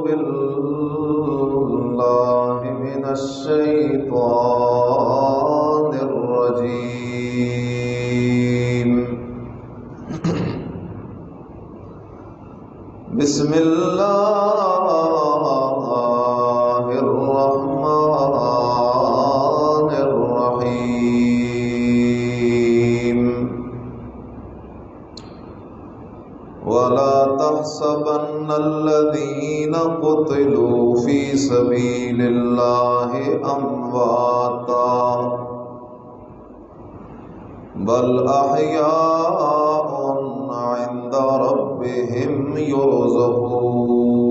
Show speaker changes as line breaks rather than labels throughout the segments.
بالله من الشيطان الرجيم. بسم الله الرحمن الرحيم. ولا تحسبن الذين قتلوا في سبيل الله أمواتا بل أحياء عند ربهم يرزقون.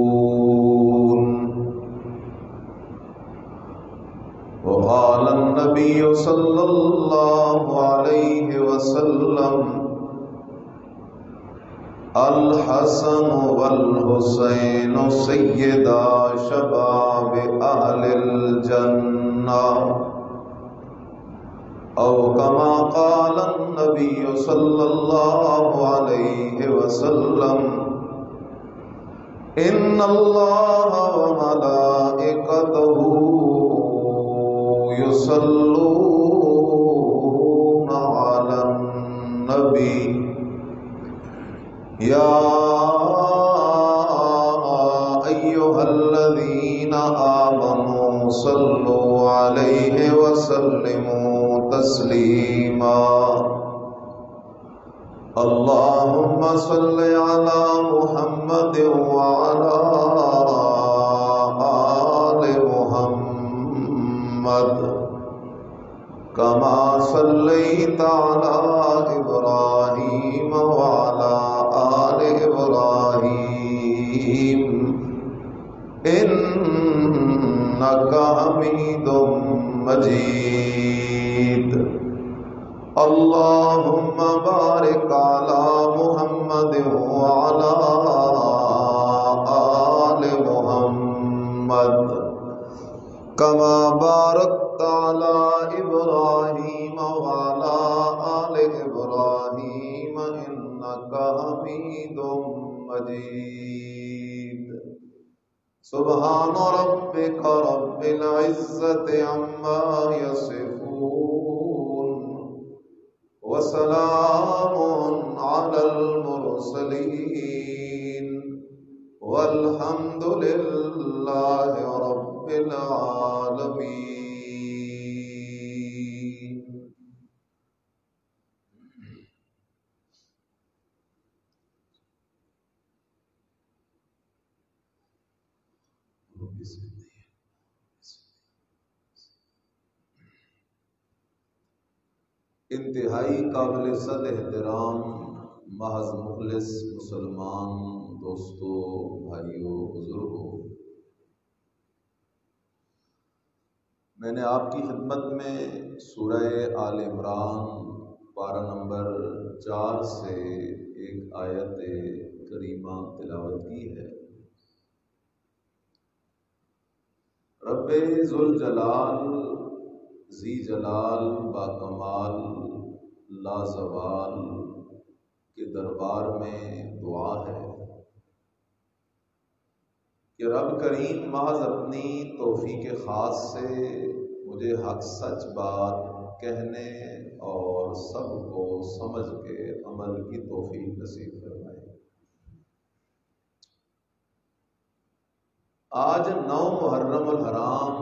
وقال النبي صلى الله عليه وسلم: الحسن والحسين سيدا شباب أهل الجنة، أو كما قال النبي صلى الله عليه وسلم: إن الله وملائكته يصلون على النبي يا أيها الذين آمنوا صلوا عليه وسلموا تسليما. اللهم صل على محمد وعلى آل محمد كما صليت على إبراهيم وعلى آل إبراهيم إنك حميد مجيد. اللهم بارك على محمد وعلى آل محمد كما باركت على إبراهيم وعلى آل إبراهيم إنك حميد مجيد. سبحان ربك رب العزة عما يصفون وسلام على المرسلين والحمد لله رب العالمين. انتہائی قابل صد احترام محض مخلص مسلمان دوستو، بھائیو، بزرگوں، میں نے آپ کی خدمت میں سورہ آل عمران پارہ نمبر 4 سے ایک آیت کریمہ تلاوت کی ہے. رب ذوالجلال ذی جلال با کمال لا زوال کے دربار میں دعا ہے کہ رب کریم محض اپنی توفیق خاص سے مجھے حق سچ بات کہنے اور سب کو سمجھ کے عمل کی توفیق نصیب فرمائے. آج 9 محرم الحرام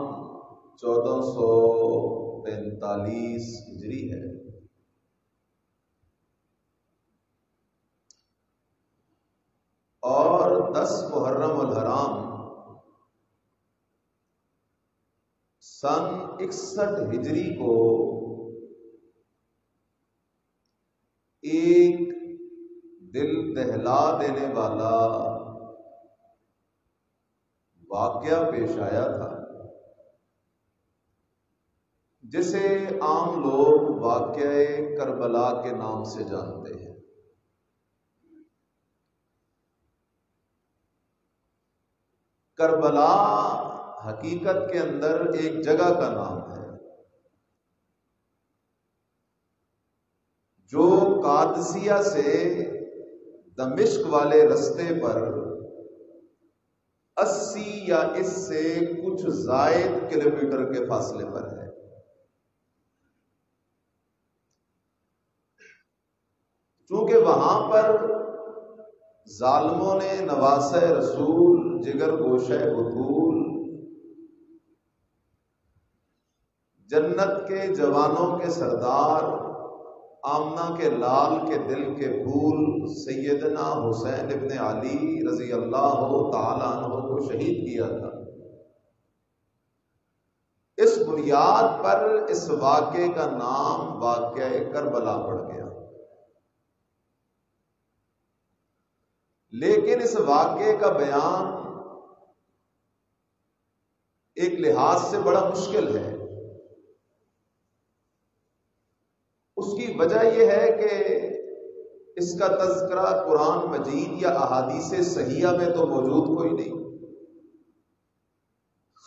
1445 ہجری ہے. اور 10 محرم الحرام سن 61 ہجری کو ایک دل دہلا دینے والا واقعہ پیش آیا تھا، جسے عام لوگ واقعہ کربلا کے نام سے جانتے ہیں. کربلا حقیقت کے اندر ایک جگہ کا نام ہے جو قادسیہ سے دمشق والے رستے پر 80 یا اس سے کچھ زائد کلومیٹر کے فاصلے پر ہے۔ چونکہ وہاں پر ظالموں نے نواسہ رسول، جگر گوشہ بطول، جنت کے جوانوں کے سردار، آمنہ کے لال کے دل کے پھول سیدنا حسین ابن علی رضی اللہ تعالی عنہ کو شہید کیا تھا۔ اس بنیاد پر اس واقعے کا نام واقعہ کربلا پڑ گیا۔ لیکن اس واقعے کا بیان ایک لحاظ سے بڑا مشکل ہے۔ اس کی وجہ یہ ہے کہ اس کا تذکرہ قرآن مجید یا احادیث صحیحہ میں تو موجود کوئی نہیں،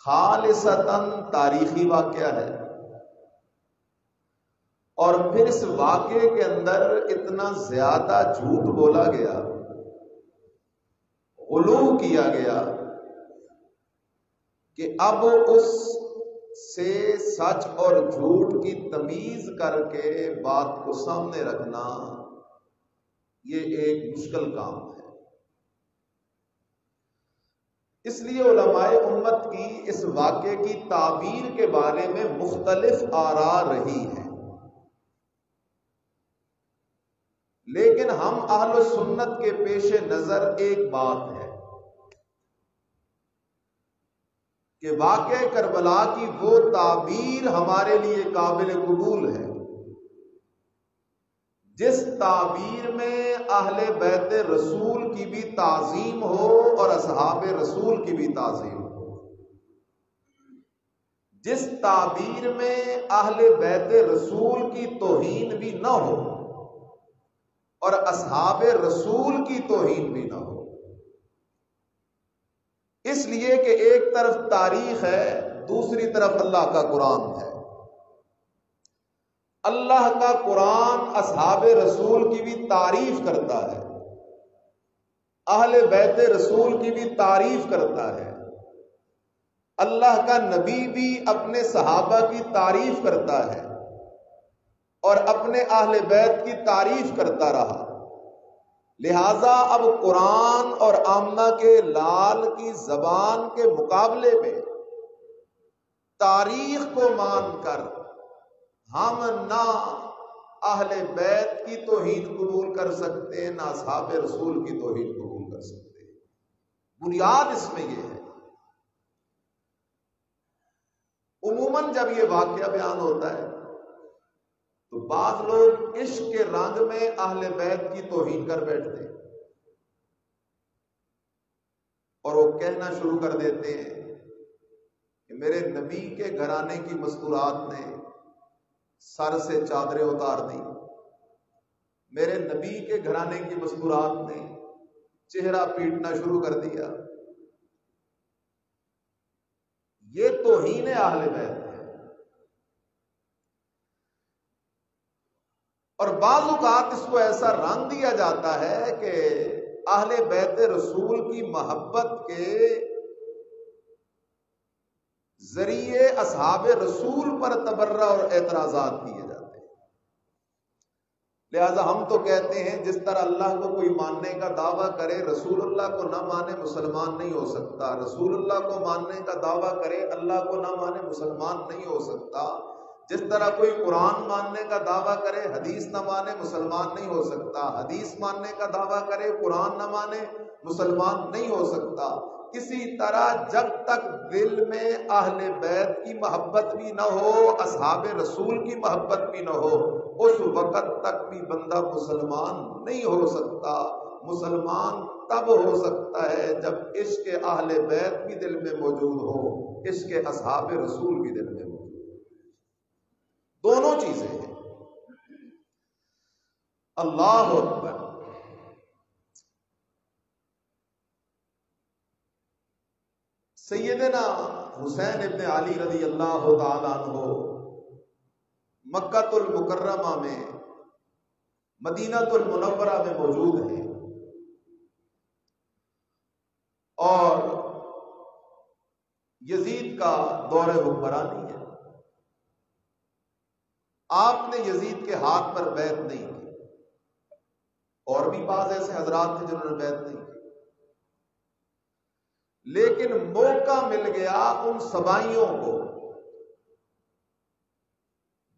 خالصتاً تاریخی واقعہ ہے، اور پھر اس واقعے کے اندر اتنا زیادہ جھوٹ بولا گیا، غلو کیا گیا کہ اب اس سے سچ اور جھوٹ کی تمیز کر کے بات کو سامنے رکھنا یہ ایک مشکل کام ہے۔ اس لیے علماء امت کی اس واقعے کی تعبیر کے بارے میں مختلف آراء رہی ہیں، لیکن ہم اہل سنت کے پیش نظر ایک بات ہے کہ واقعہ کربلا کی وہ تعبیر ہمارے لیے قابل قبول ہے جس تعبیر میں اہل بیت رسول کی بھی تعظیم ہو اور اصحاب رسول کی بھی تعظیم ہو، جس تعبیر میں اہل بیت رسول کی توہین بھی نہ ہو اور اصحاب رسول کی توہین بھی نہ ہو۔ اس لیے کہ ایک طرف تاریخ ہے، دوسری طرف اللہ کا قرآن ہے۔ اللہ کا قرآن اصحاب رسول کی بھی تعریف کرتا ہے، اہل بیت رسول کی بھی تعریف کرتا ہے، اللہ کا نبی بھی اپنے صحابہ کی تعریف کرتا ہے اور اپنے اہل بیت کی تعریف کرتا رہا۔ لہذا اب قرآن اور آمنہ کے لال کی زبان کے مقابلے میں تاریخ کو مان کر ہم نہ اہل بیت کی توہین قبول کر سکتے، نہ اصحاب رسول کی توہین قبول کر سکتے۔ بنیاد اس میں یہ ہے۔ عموماً جب یہ واقعہ بیان ہوتا ہے تو بعض لوگ عشق کے رنگ میں اہل بیت کی توہین کر بیٹھتے ہیں اور وہ کہنا شروع کر دیتے ہیں کہ میرے نبی کے گھرانے کی مستورات نے سر سے چادریں اتار دی، میرے نبی کے گھرانے کی مستورات نے چہرہ پیٹنا شروع کر دیا۔ یہ توہین اہل بیت ہے۔ اور بعض اوقات اس کو ایسا رنگ دیا جاتا ہے کہ اہل بیت رسول کی محبت کے ذریعے اصحاب رسول پر تبرہ اور اعتراضات کیے جاتے ہیں۔ لہذا ہم تو کہتے ہیں جس طرح اللہ کو کوئی ماننے کا دعویٰ کرے رسول اللہ کو نہ مانے مسلمان نہیں ہو سکتا، رسول اللہ کو ماننے کا دعویٰ کرے اللہ کو نہ مانے مسلمان نہیں ہو سکتا، جس طرح کوئی قرآن ماننے کا دعویٰ کرے حدیث نہ مانے مسلمان نہیں ہو سکتا، حدیث ماننے کا دعویٰ کرے قرآن نہ مانے مسلمان نہیں ہو سکتا، اسی طرح جب تک دل میں اہل بیت کی محبت بھی نہ ہو، اصحاب رسول کی محبت بھی نہ ہو، اس وقت تک بھی بندہ مسلمان نہیں ہو سکتا۔ مسلمان تب ہو سکتا ہے جب عشق اہل بیت بھی دل میں موجود ہو، عشق اصحاب رسول بھی دل میں موجود ہو۔ دونوں چیزیں ہیں۔ اللہ اکبر۔ سیدنا حسین ابن علی رضی اللہ تعالی عنہ مکہ المکرمہ میں، مدینہ المنورہ میں موجود ہیں، اور یزید کا دور حکمرانی ہے، آپ نے یزید کے ہاتھ پر بیعت نہیں کی، اور بھی بعض ایسے حضرات تھے جنہوں نے بیعت نہیں کی، لیکن موقع مل گیا ان سبائیوں کو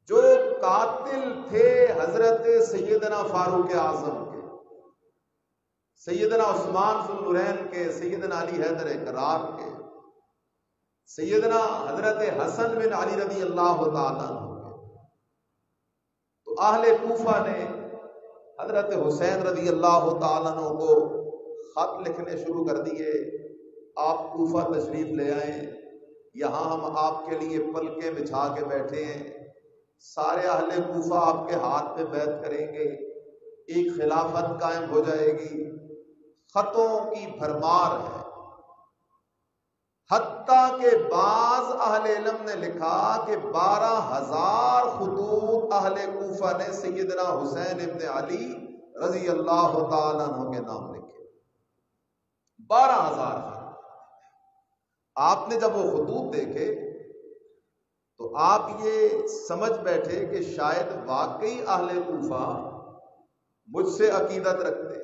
جو قاتل تھے حضرت سیدنا فاروق اعظم کے، سیدنا عثمان ذو النورین کے، سیدنا علی حیدر کرار کے، سیدنا حضرت حسن بن علی رضی اللہ تعالیٰ عنہ کے۔ تو اہل کوفہ نے حضرت حسین رضی اللہ تعالیٰ عنہ کو خط لکھنے شروع کر دیے، آپ کوفہ تشریف لے آئیں، یہاں ہم آپ کے لیے پلکیں بچھا کے بیٹھے ہیں، سارے اہل کوفہ آپ کے ہاتھ پہ بیعت کریں گے، ایک خلافت قائم ہو جائے گی۔ خطوں کی بھرمار ہے، حتیٰ کہ بعض اہل علم نے لکھا کہ 12,000 خطوط اہل کوفہ نے سیدنا حسین ابن علی رضی اللہ تعالیٰ عنہ کے نام لکھے، 12,000 خط۔ آپ نے جب وہ خطوط دیکھے تو آپ یہ سمجھ بیٹھے کہ شاید واقعی اہل کوفہ مجھ سے عقیدت رکھتے ہیں۔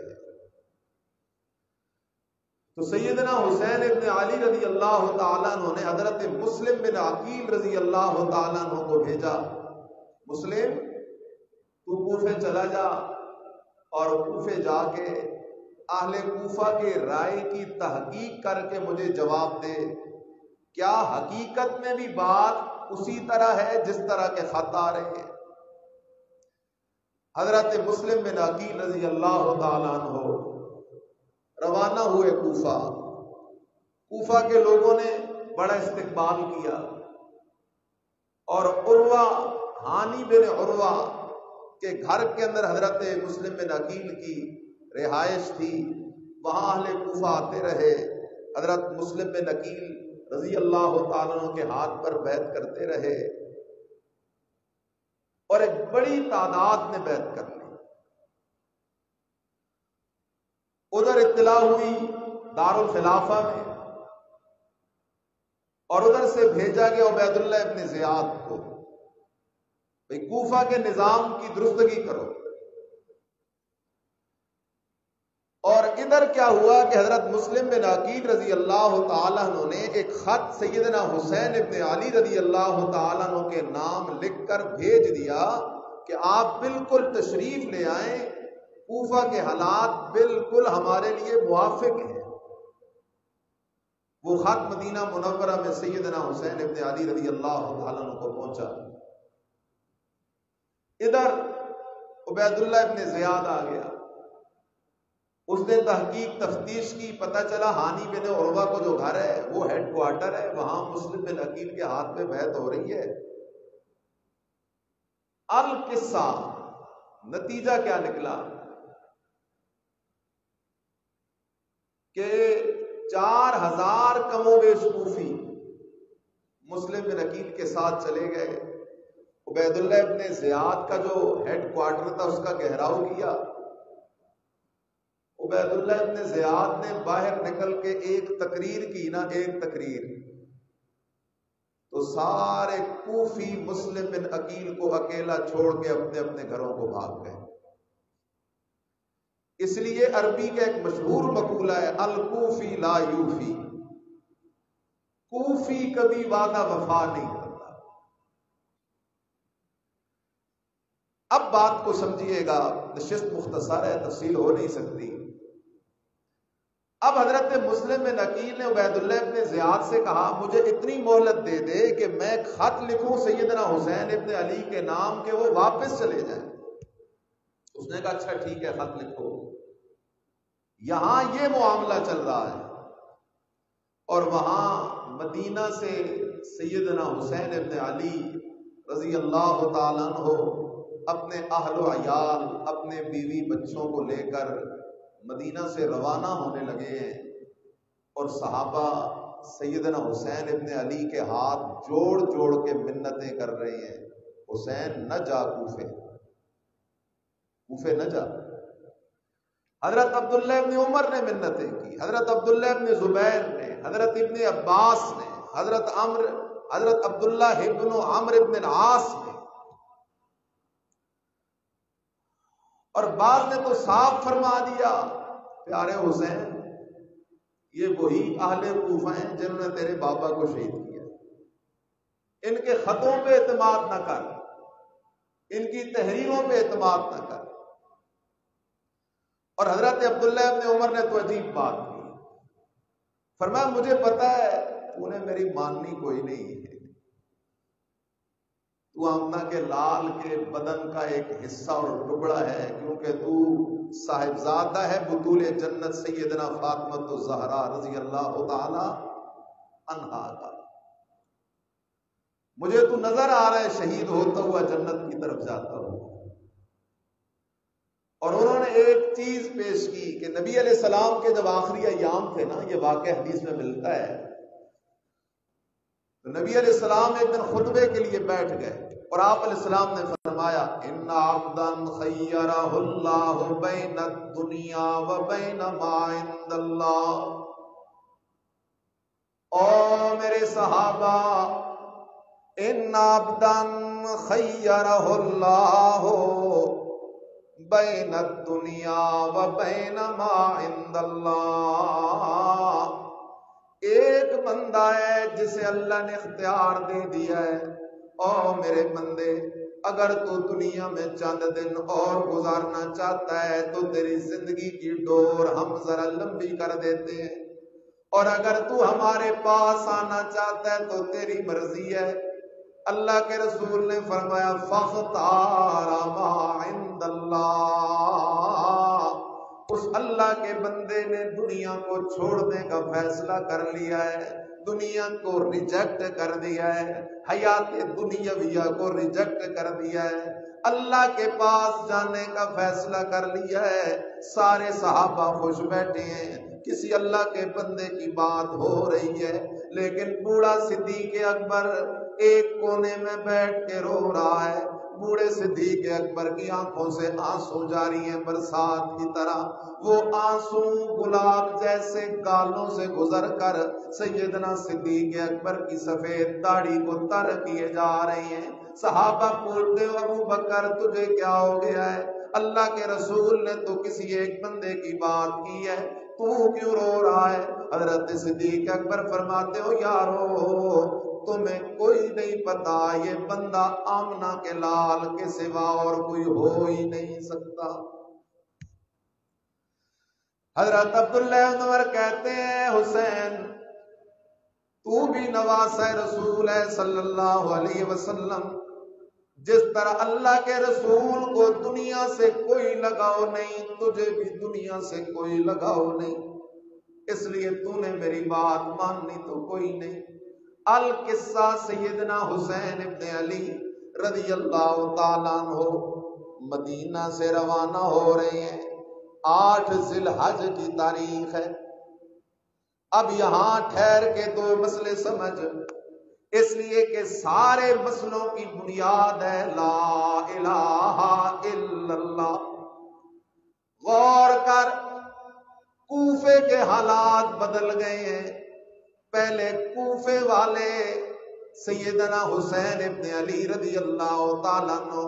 تو سیدنا حسین ابن علی رضی اللہ تعالیٰ عنہ نے حضرت مسلم بن عقیل رضی اللہ تعالیٰ عنہ کو بھیجا، مسلم تو کوفے چلا جا اور کوفے جا کے اہل کوفہ کے رائے کی تحقیق کر کے مجھے جواب دے، کیا حقیقت میں بھی بات اسی طرح ہے جس طرح کے خط آ رہے ہیں۔ حضرت مسلم بن عقیل رضی اللہ تعالیٰ عنہ روانہ ہوئے کوفہ۔ کوفہ کے لوگوں نے بڑا استقبال کیا، اور عروہ، ہانی بن عروہ کے گھر کے اندر حضرت مسلم بن عقیل کی رہائش تھی، وہاں اہل کوفہ آتے رہے، حضرت مسلم بن عقیل رضی اللہ تعالیٰ عنہ کے ہاتھ پر بیعت کرتے رہے، اور ایک بڑی تعداد نے بیعت کر لی۔ ادھر اطلاع ہوئی دارالخلافہ میں، اور ادھر سے بھیجا گیا عبید اللہ ابن زیاد کو، بھئی کوفہ کے نظام کی درستگی کرو۔ اور ادھر کیا ہوا کہ حضرت مسلم بن عقیل رضی اللہ تعالیٰ عنہ نے ایک خط سیدنا حسین ابن علی رضی اللہ تعالیٰ عنہ کے نام لکھ کر بھیج دیا کہ آپ بالکل تشریف لے آئیں، کوفہ کے حالات بالکل ہمارے لیے موافق ہیں۔ وہ خط مدینہ منورہ میں سیدنا حسین ابن علی رضی اللہ تعالیٰ عنہ کو پہنچا۔ ادھر عبید اللہ ابن زیاد آ گیا، اس نے تحقیق تفتیش کی، پتہ چلا ہانی بن عروہ کو جو گھر ہے وہ ہیڈ کوارٹر ہے، وہاں مسلم بن عقیل کے ہاتھ میں بیعت ہو رہی ہے۔ القصہ نتیجہ کیا نکلا کہ 4,000 کم و بیش کوفی مسلم بن عقیل کے ساتھ چلے گئے۔ عبید اللہ ابن زیاد کا جو ہیڈ کوارٹر تھا اس کا گھیراؤ کیا۔ عبید اللہ ابن زیاد نے باہر نکل کے ایک تقریر کی نا، ایک تقریر، تو سارے کوفی مسلم بن عقیل کو اکیلا چھوڑ کے اپنے اپنے گھروں کو بھاگ گئے۔ اس لیے عربی کا ایک مشہور مقولہ ہے، الکوفی لا یوفی، کوفی کبھی وعدہ وفا نہیں کرتا۔ اب بات کو سمجھیے گا، نشست مختصر ہے، تفصیل ہو نہیں سکتی۔ اب حضرت مسلم بن عقیل نے عبید اللہ ابن زیاد سے کہا مجھے اتنی مہلت دے دے کہ میں خط لکھوں سیدنا حسین ابن علی کے نام کہ وہ واپس چلے جائیں۔ اس نے کہا اچھا ٹھیک ہے، خط لکھو۔ یہاں یہ معاملہ چل رہا ہے، اور وہاں مدینہ سے سیدنا حسین ابن علی رضی اللہ تعالیٰ عنہ اپنے اہل و عیال، اپنے بیوی بچوں کو لے کر مدینہ سے روانہ ہونے لگے ہیں، اور صحابہ سیدنا حسین ابن علی کے ہاتھ جوڑ جوڑ کے منتیں کر رہے ہیں، حسین نہ جا کوفے، کوفے نہ جا۔ حضرت عبداللہ ابن عمر نے منتیں کی، حضرت عبداللہ ابن زبیر نے، حضرت ابن عباس نے، حضرت عبداللہ ابن عمرو ابن العاص نے، اور بعض نے تو صاف فرما دیا پیارے حسین یہ وہی اہل کوفہ ہیں جنہوں نے تیرے بابا کو شہید کیا، ان کے خطوں پہ اعتماد نہ کر، ان کی تحریروں پہ اعتماد نہ کر۔ اور حضرت عبداللہ ابن عمر نے تو عجیب بات کی، فرمایا مجھے پتا ہے تو نے میری ماننی کوئی نہیں ہے، تو آمنہ کے لال کے بدن کا ایک حصہ اور ٹکڑا ہے، کیونکہ تو صاحبزادہ ہے بطول جنت سیدنا فاطمہ الزہرا رضی اللہ تعالی عنہا کا، مجھے تو نظر آ رہا ہے شہید ہوتا ہوا جنت کی طرف جاتا ہوا۔ اور انہوں نے ایک چیز پیش کی کہ نبی علیہ السلام کے جب آخری ایام تھے نا، یہ واقعہ حدیث میں ملتا ہے، تو نبی علیہ السلام ایک دن خطبے کے لیے بیٹھ گئے اور آپ علیہ السلام نے فرمایا ان عبدا خیرہ اللہ بین الدنیا و بین ما عند اللہ، او میرے صحابہ ان عبدا خیرہ اللہ بین الدنیا و بین ما عند اللہ، ایک بندہ ہے جسے اللہ نے اختیار دے دیا ہے، او میرے بندے اگر تو دنیا میں چند دن اور گزارنا چاہتا ہے تو تیری زندگی کی ڈور ہم ذرا لمبی کر دیتے ہیں، اور اگر تو ہمارے پاس آنا چاہتا ہے تو تیری مرضی ہے۔ اللہ کے رسول نے فرمایا فاختار ما عند اللہ، اس اللہ کے بندے نے دنیا کو چھوڑنے کا فیصلہ کر لیا ہے، دنیا کو ریجیکٹ کر دیا ہے، حیات دنیاویہ کو ریجیکٹ کر دیا ہے، اللہ کے پاس جانے کا فیصلہ کر لیا ہے۔ سارے صحابہ خوش بیٹھے ہیں، کسی اللہ کے بندے کی بات ہو رہی ہے، لیکن بوڑھا صدیق اکبر ایک کونے میں بیٹھ کے رو رہا ہے۔ بوڑھے صدیق اکبر کی آنکھوں سے آنسو جاری ہیں برسات کی طرح، وہ آنسو گلاب جیسے گالوں سے گزر کر سیدنا صدیق اکبر کی سفید داڑھی کو تر کیے جا رہے ہیں۔ صحابہ پوچھتے ابو بکر تجھے کیا ہو گیا ہے؟ اللہ کے رسول نے تو کسی ایک بندے کی بات کی ہے، تو کیوں رو رہا ہے؟ حضرت صدیق اکبر فرماتے ہو یارو تمہیں کوئی نہیں پتا یہ بندہ آمنہ کے لال کے سوا اور کوئی ہو ہی نہیں سکتا۔ حضرت عبداللہ بن عمر کہتے ہیں حسین تو بھی نواسہ رسول ہے صلی اللہ علیہ وسلم، جس طرح اللہ کے رسول کو دنیا سے کوئی لگاؤ نہیں، تجھے بھی دنیا سے کوئی لگاؤ نہیں، اس لیے تو نے میری بات ماننی تو کوئی نہیں۔ القصہ سیدنا حسین ابن علی رضی اللہ تعالیٰ عنہ مدینہ سے روانہ ہو رہے ہیں، 8 ذی الحج کی تاریخ ہے۔ اب یہاں ٹھہر کے 2 مسئلے سمجھ، اس لیے کہ سارے مسئلوں کی بنیاد ہے لا الہ الا اللہ۔ غور کر، کوفے کے حالات بدل گئے ہیں۔ پہلے کوفے والے سیدنا حسین ابن علی رضی اللہ تعالیٰ عنہ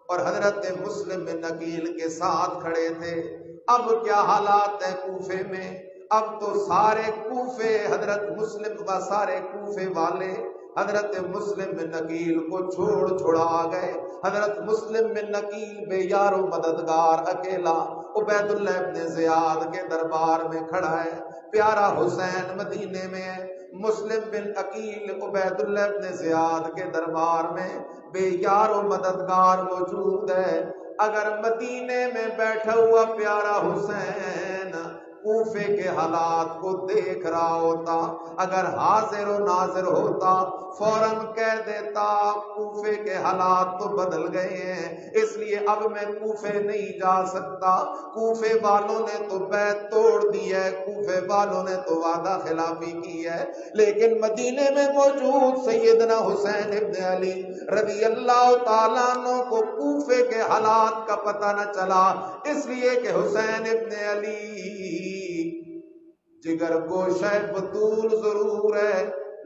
اور حضرت مسلم بن عقیل کے ساتھ کھڑے تھے، اب کیا حالات ہیں کوفے میں؟ اب تو سارے کوفے حضرت مسلم و سارے کوفے والے حضرت مسلم بن عقیل کو چھوڑا گئے۔ حضرت مسلم بن عقیل بے یار و مددگار اکیلا عبید اللہ ابن زیاد کے دربار میں کھڑا ہے۔ پیارا حسین مدینے میں ہے، مسلم بن عقیل عبید اللہ ابن زیاد کے دربار میں بے یار و مددگار موجود ہے۔ اگر مدینے میں بیٹھا ہوا پیارا حسین کوفے کے حالات کو دیکھ رہا ہوتا، اگر حاضر و ناظر ہوتا فوراً کہہ دیتا کوفے کے حالات تو بدل گئے ہیں، اس لیے اب میں کوفے نہیں جا سکتا، کوفے والوں نے تو بیعت توڑ دی ہے، کوفے والوں نے تو وعدہ خلافی کی ہے۔ لیکن مدینے میں موجود سیدنا حسین ابن علی رضی اللہ تعالیٰ عنہ کو کوفے کے حالات کا پتہ نہ چلا، اس لیے کہ حسین ابن علی جگر گوشہ بطول ضرور ہے،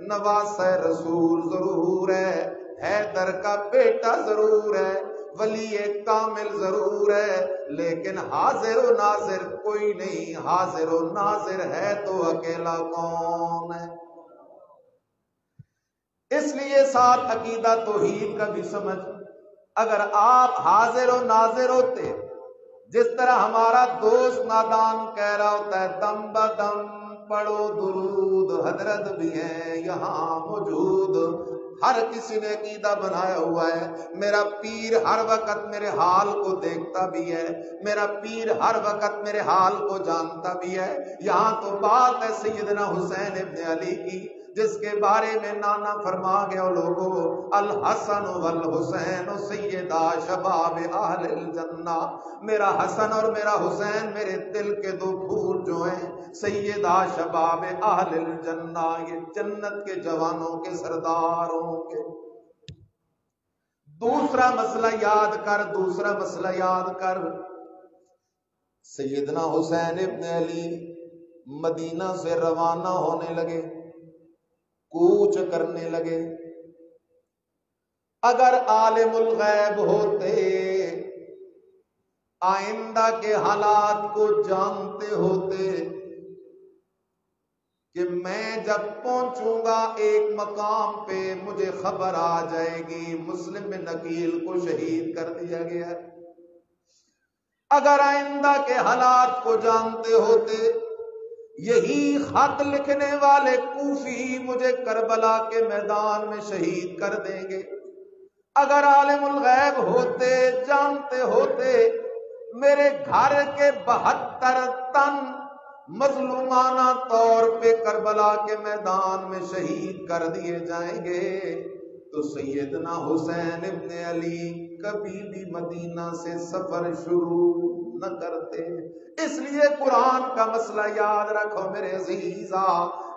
نواس رسول ضرور ہے، حیدر کا بیٹا ضرور ہے، ولی کامل ضرور ہے، لیکن حاضر و ناظر کوئی نہیں۔ حاضر و ناظر ہے تو اکیلا کون ہے؟ اس لیے ساتھ عقیدہ توحید کا بھی سمجھ، اگر آپ حاضر و ناظر ہوتے، جس طرح ہمارا دوست نادان کہہ رہا ہوتا ہے دم بدم پڑھو درود، حضرت بھی ہیں یہاں موجود، ہر کسی نے عقیدہ بنایا ہوا ہے، میرا پیر ہر وقت میرے حال کو دیکھتا بھی ہے، میرا پیر ہر وقت میرے حال کو جانتا بھی ہے۔ یہاں تو بات ہے سیدنا حسین ابن علی کی، جس کے بارے میں نانا فرما گیا لوگوں الحسن والحسین سیدا شباب اہل الجنہ، میرا حسن اور میرا حسین میرے دل کے دو پھول جو ہیں، سیدہ شباب اہل الجنہ، یہ جنت کے جوانوں کے سرداروں کے۔ دوسرا مسئلہ یاد کر، دوسرا مسئلہ یاد کر، سیدنا حسین ابن علی مدینہ سے روانہ ہونے لگے، کوچ کرنے لگے۔ اگر عالم الغیب ہوتے، آئندہ کے حالات کو جانتے ہوتے کہ میں جب پہنچوں گا ایک مقام پہ مجھے خبر آ جائے گی مسلم بن عقیل کو شہید کر دیا گیا ہے، اگر آئندہ کے حالات کو جانتے ہوتے یہی خط لکھنے والے کوفی مجھے کربلا کے میدان میں شہید کر دیں گے، اگر عالم الغیب ہوتے، جانتے ہوتے میرے گھر کے 72 تن مظلومانہ طور پہ کربلا کے میدان میں شہید کر دیے جائیں گے، تو سیدنا حسین ابن علی کبھی بھی مدینہ سے سفر شروع نہ کرتے۔ اس لیے قرآن کا مسئلہ یاد رکھو میرے عزیزا،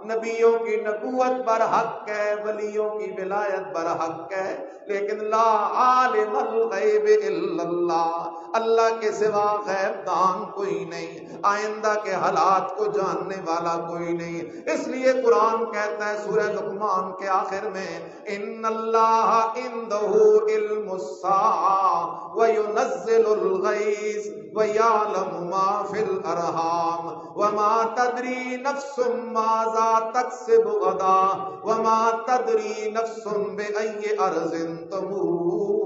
نبیوں کی نبوت برحق ہے، ولیوں کی ولایت برحق ہے، لیکن لا عالم الغیب الا اللہ، اللہ کے سوا غیب دان کوئی نہیں، آئندہ کے حالات کو جاننے والا کوئی نہیں۔ اس لیے قرآن کہتا ہے سورہ لقمان کے آخر میں ان اللہ عنده علم الساعہ وینزل الغیث ویعلم ما فی الارحام وما تدری نفس ماذا تکسب غدا وما تدری نفس بأی ارض تموت۔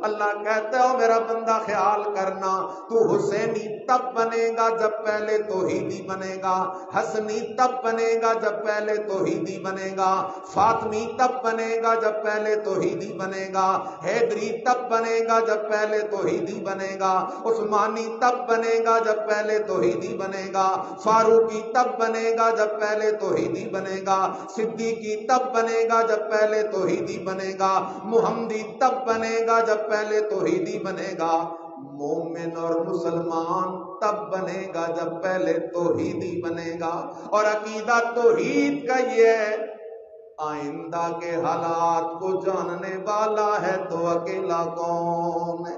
اللہ کہتا ہے میرا بندہ خیال کرنا، تو حسینی تب بنے گا جب پہلے توحیدی بنے گا، حسنی تب بنے گا جب پہلے توحیدی بنے گا، فاطمی تب بنے گا جب پہلے توحیدی بنے گا، حیدری تب بنے گا جب پہلے توحیدی بنے گا، عثمانی تب بنے گا جب پہلے توحیدی بنے گا، فاروقی تب بنے گا جب پہلے توحیدی بنے گا، صدیقی تب بنے گا جب پہلے توحیدی بنے گا، محمدی تب بنے گا جب پہلے توحیدی بنے گا، مومن اور مسلمان تب بنے گا جب پہلے توحیدی بنے گا۔ اور عقیدہ توحید کا یہ ہے آئندہ کے حالات کو جاننے والا ہے تو اکیلا کون ہے؟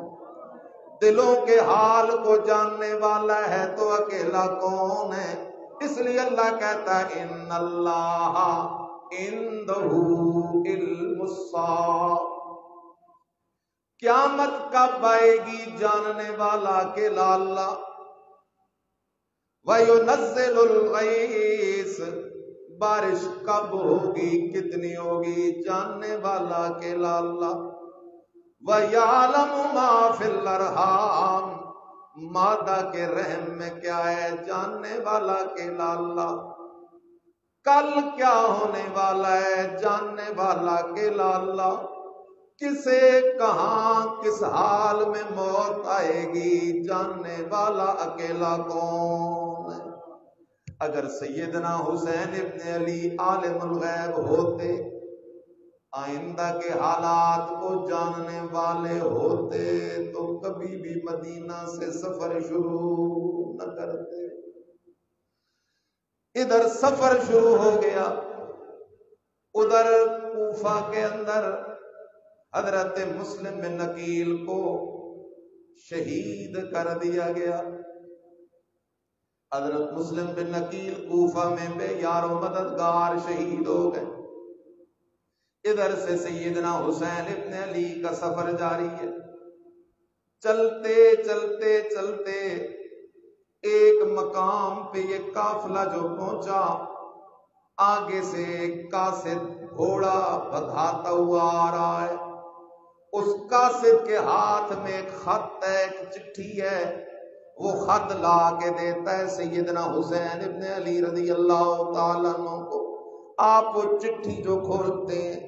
دلوں کے حال کو جاننے والا ہے تو اکیلا کون ہے؟ اس لیے اللہ کہتا ہے ان اللہ عنده علم الساعہ، قیامت کب آئے گی جاننے والا اکیلا اللہ، وَيُنَزِّلُ الْغَيْثَ، بارش کب ہوگی کتنی ہوگی جاننے والا اکیلا اللہ، وَيَعْلَمُ مَا فِي الْأَرْحَامِ، مادہ کے رحم میں کیا ہے جاننے والا اکیلا اللہ، کل کیا ہونے والا ہے جاننے والا اکیلا اللہ، کسے کہاں کس حال میں موت آئے گی جاننے والا اکیلا کون ہے؟ اگر سیدنا حسین ابن علی عالم الغیب ہوتے، آئندہ کے حالات کو جاننے والے ہوتے تو کبھی بھی مدینہ سے سفر شروع نہ کرتے۔ ادھر سفر شروع ہو گیا، ادھر کوفہ کے اندر حضرت مسلم بن عقیل کو شہید کر دیا گیا۔ حضرت مسلم بن نقیل کوفہ میں بے یار و مددگار شہید ہو گئے. ادھر سے سیدنا حسین ابن علی کا سفر جاری ہے. چلتے چلتے چلتے ایک مقام پہ یہ قافلہ جو پہنچا، آگے سے ایک قاصد گھوڑا بھگاتا ہوا آ رہا ہے. اس قاصد کے ہاتھ میں ایک خط ہے، ایک چٹھی ہے. وہ خط لا کے دیتا ہے سیدنا حسین ابن علی رضی اللہ تعالیٰ عنہ کو. آپ وہ چٹھی جو کھولتے ہیں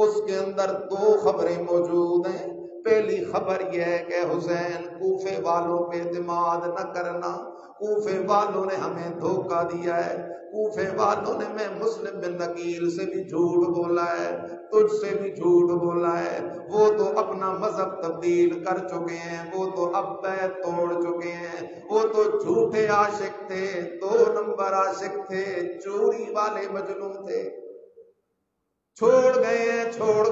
اس کے اندر دو خبریں موجود ہیں. پہلی خبر یہ ہے کہ حسین کوفے والوں پہ اعتماد نہ کرنا، کوفے والوں نے ہمیں دھوکہ دیا ہے، کوفے والوں نے میں مسلم بن نقیل سے بھی جھوٹ بولا ہے، تجھ سے بھی جھوٹ بولا ہے. وہ تو اپنا مذہب تبدیل کر چکے ہیں، وہ تو اب بیعت توڑ چکے ہیں، وہ تو جھوٹے عاشق تھے، 2 نمبر عاشق تھے، چوری والے مجنون تھے. چھوڑ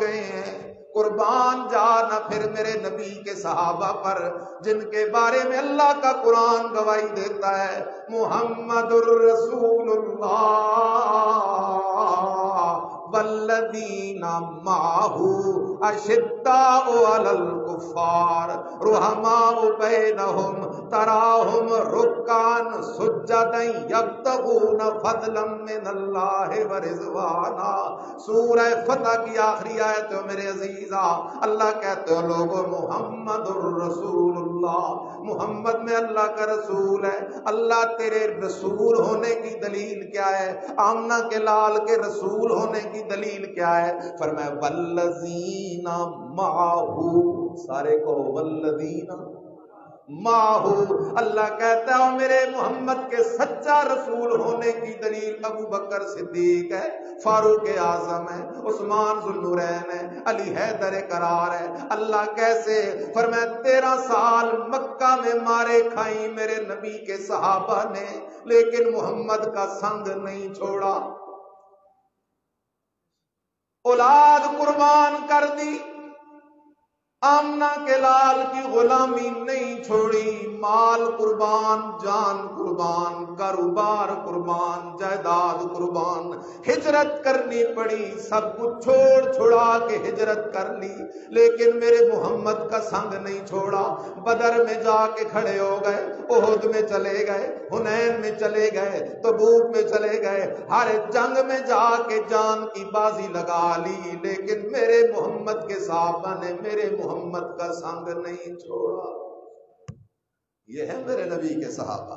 گئے ہیں. قربان جانا پھر میرے نبی کے صحابہ پر جن کے بارے میں اللہ کا قرآن گواہی دیتا ہے، محمد الرسول اللہ والذین معہ اشداء علی الکفار رحماء بینہم تراہم رکعا سجدا یبتغون فضلا من اللہ ورضوانا. سورہ فتح کی آخری آیت ہے میرے عزیزا. اللہ کہتے ہو لوگوں محمد الرسول اللہ، محمد میں اللہ کا رسول ہے. اللہ تیرے رسول ہونے کی دلیل کیا ہے؟ آمنہ کے لال کے رسول ہونے کی دلیل کیا ہے؟ فرمایا والذین معہ، سارے کو والذین معہ. اللہ کہتا ہے میرے محمد کے سچا رسول ہونے کی دلیل ابو بکر صدیق ہے، فاروق اعظم ہے، عثمان ذو النورین ہے، علی حیدر قرار ہے. اللہ کیسے؟ فرمایا 13 سال مکہ میں مارے کھائی میرے نبی کے صحابہ نے، لیکن محمد کا سنگ نہیں چھوڑا. اولاد قربان کر دی، آمنہ کے لال کی غلامی نہیں چھوڑی، مال قربان، جان قربان، کاروبار قربان، جائیداد قربان، ہجرت کرنی پڑی، سب کچھ چھوڑ چھڑا کے ہجرت کر لی، لیکن میرے محمد کا سنگ نہیں چھوڑا. بدر میں جا کے کھڑے ہو گئے، احد میں چلے گئے، حنین میں چلے گئے، تبوک میں چلے گئے، ہر جنگ میں جا کے جان کی بازی لگا لی، لیکن میرے محمد کے صحابہ نے میرے محمد کا سنگ نہیں چھوڑا. یہ ہے میرے نبی کے صحابہ.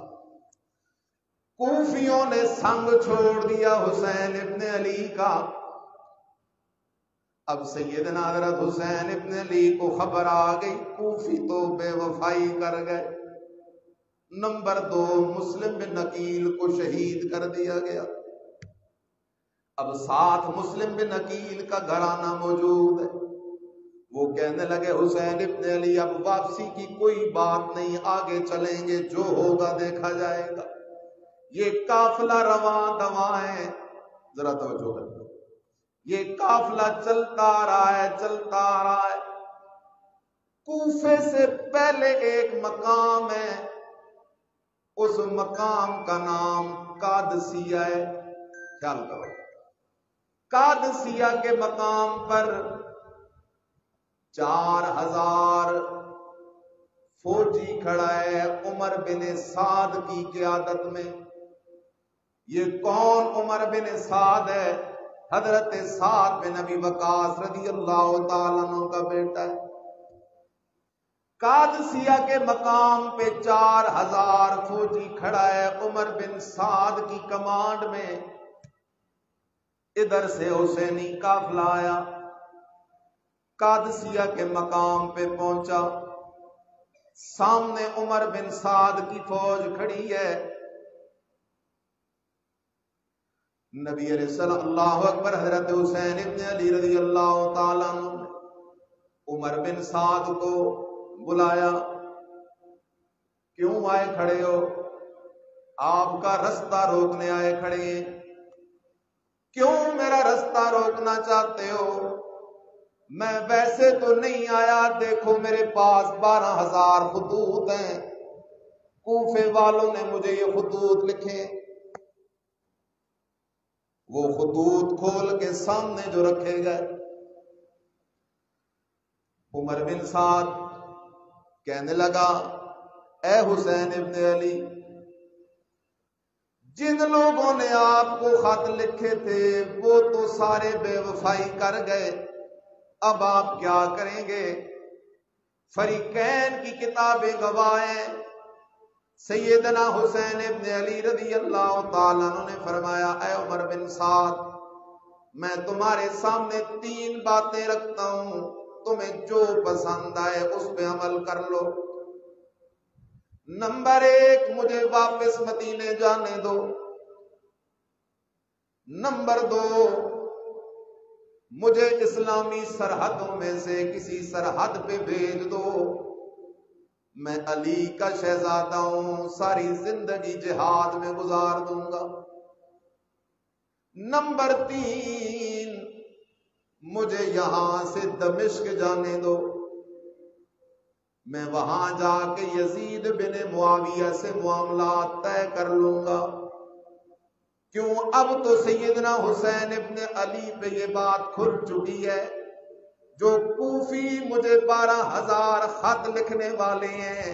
کوفیوں نے سنگ چھوڑ دیا حسین ابن علی کا. اب سیدنا حضرت حسین ابن علی کو خبر آ گئی، کوفی تو بے وفائی کر گئے. نمبر 2 مسلم بن نقیل کو شہید کر دیا گیا. اب ساتھ مسلم بن نقیل کا گھرانہ موجود ہے. وہ کہنے لگے حسین ابن علی اب واپسی کی کوئی بات نہیں، آگے چلیں گے، جو ہوگا دیکھا جائے گا. یہ قافلہ رواں دواں ہے، ذرا توجہ کریں. یہ قافلہ چلتا آ رہا ہے. کوفے سے پہلے ایک مقام ہے، اس مقام کا نام قادسیہ ہے. خیال کرو، قادسیہ کے مقام پر 4000 فوجی کھڑا ہے عمر بن سعد کی قیادت میں. یہ کون عمر بن سعد ہے؟ حضرت سعد بن ابی وقاص رضی اللہ تعالیٰ عنہ کا بیٹا ہے. قادسیہ کے مقام پہ 4000 فوجی کھڑا ہے عمر بن سعد کی کمانڈ میں. ادھر سے حسینی قافلہ آیا، قادسیہ کے مقام پہ پہنچا. سامنے عمر بن سعد کی فوج کھڑی ہے. نبی علیہ السلام اللہ اکبر حضرت حسین ابن علی رضی اللہ تعالیٰ عنہ نے عمر بن سعد کو بلایا. کیوں آئے کھڑے ہو؟ آپ کا رستہ روکنے آئے کھڑے ہیں. کیوں میرا رستہ روکنا چاہتے ہو؟ میں ویسے تو نہیں آیا، دیکھو میرے پاس 12000 خطوط ہیں، کوفے والوں نے مجھے یہ خطوط لکھے. وہ خطوط کھول کے سامنے جو رکھے گئے، عمر بن سعد کہنے لگا اے حسین ابن علی، جن لوگوں نے آپ کو خط لکھے تھے وہ تو سارے بے وفائی کر گئے، اب آپ کیا کریں گے؟ فریقین کی کتابیں گواہیں. سیدنا حسین ابن علی رضی اللہ تعالیٰ عنہ نے فرمایا اے عمر بن سعد، میں تمہارے سامنے 3 باتیں رکھتا ہوں، تمہیں جو پسند آئے اس پہ عمل کر لو. نمبر 1، مجھے واپس مدینے جانے دو. نمبر 2، مجھے اسلامی سرحدوں میں سے کسی سرحد پہ بھیج دو. میں علی کا شہزادہ ہوں، ساری زندگی جہاد میں گزار دوں گا. نمبر 3، مجھے یہاں سے دمشق جانے دو، میں وہاں جا کے یزید بن معاویہ سے معاملات طے کر لوں گا. کیوں؟ اب تو سیدنا حسین ابن علی پہ یہ بات کھل چکی ہے، جو کوفی مجھے 12,000 خط لکھنے والے ہیں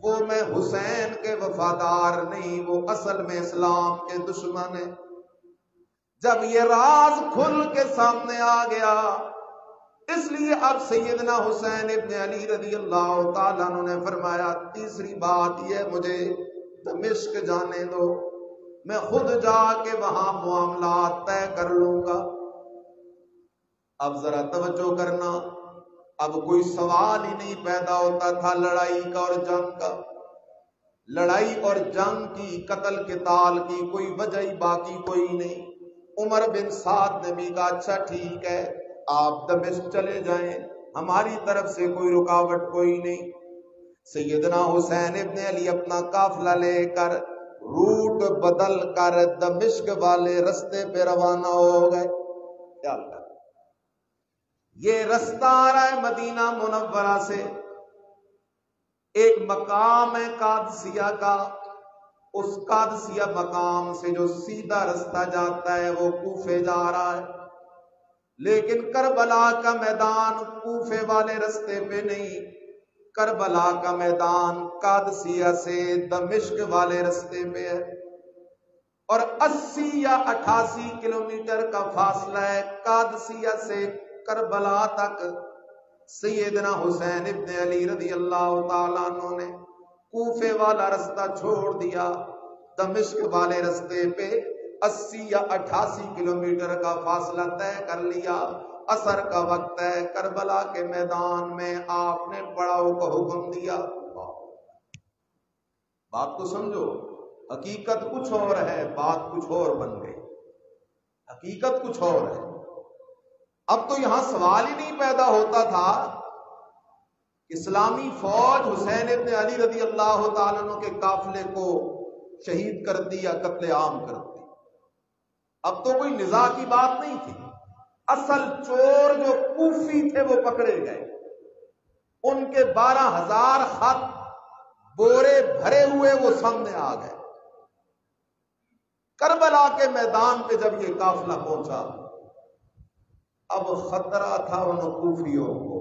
وہ میں حسین کے وفادار نہیں، وہ اصل میں اسلام کے دشمن ہیں. جب یہ راز کھل کے سامنے آ گیا، اس لیے اب سیدنا حسین ابن علی رضی اللہ تعالیٰ عنہ نے فرمایا تیسری بات یہ، مجھے دمشق جانے دو، میں خود جا کے وہاں معاملات طے کر لوں گا. اب ذرا توجہ کرنا، اب کوئی سوال ہی نہیں پیدا ہوتا تھا لڑائی کا اور جنگ کا. لڑائی اور جنگ کی، قتل قتال کی کوئی وجہ ہی باقی کوئی نہیں. عمر بن سعد نے بھی کہا اچھا ٹھیک ہے، آپ دمشق چلے جائیں، ہماری طرف سے کوئی رکاوٹ کوئی نہیں. سیدنا حسین ابن علی اپنا قافلہ لے کر روٹ بدل کر دمشق والے رستے پہ روانہ ہو گئے. خیال کر، یہ رستہ آ رہا ہے مدینہ منورہ سے، ایک مقام ہے قادسیہ کا، اس قادسیہ مقام سے جو سیدھا رستہ جاتا ہے وہ کوفے جا رہا ہے. لیکن کربلا کا میدان کوفے والے رستے پہ نہیں، کربلا کا میدان قادسیہ سے دمشق والے رستے پہ ہے، اور 80 یا 88 کلومیٹر کا فاصلہ ہے قادسیہ سے کربلا تک. سیدنا حسین ابن علی رضی اللہ تعالیٰ عنہ نے کوفے والا رستہ چھوڑ دیا، دمشق والے رستے پہ 80 یا 88 کلومیٹر کا فاصلہ طے کر لیا. عصر کا وقت ہے، کربلا کے میدان میں آپ نے پڑاؤ کا حکم دیا. بات تو سمجھو، حقیقت کچھ اور ہے، بات کچھ اور بن گئی. حقیقت کچھ اور ہے. اب تو یہاں سوال ہی نہیں پیدا ہوتا تھا، اسلامی فوج حسین ابن علی رضی اللہ تعالیٰ عنہ کے قافلے کو شہید کر دی یا قتل عام کر دی. اب تو کوئی نزاع کی بات نہیں تھی. اصل چور جو کوفی تھے وہ پکڑے گئے، ان کے 12,000 خط بورے بھرے ہوئے وہ سامنے آ گئے. کربلا کے میدان پہ جب یہ قافلہ پہنچا، اب خطرہ تھا ان کوفیوں کو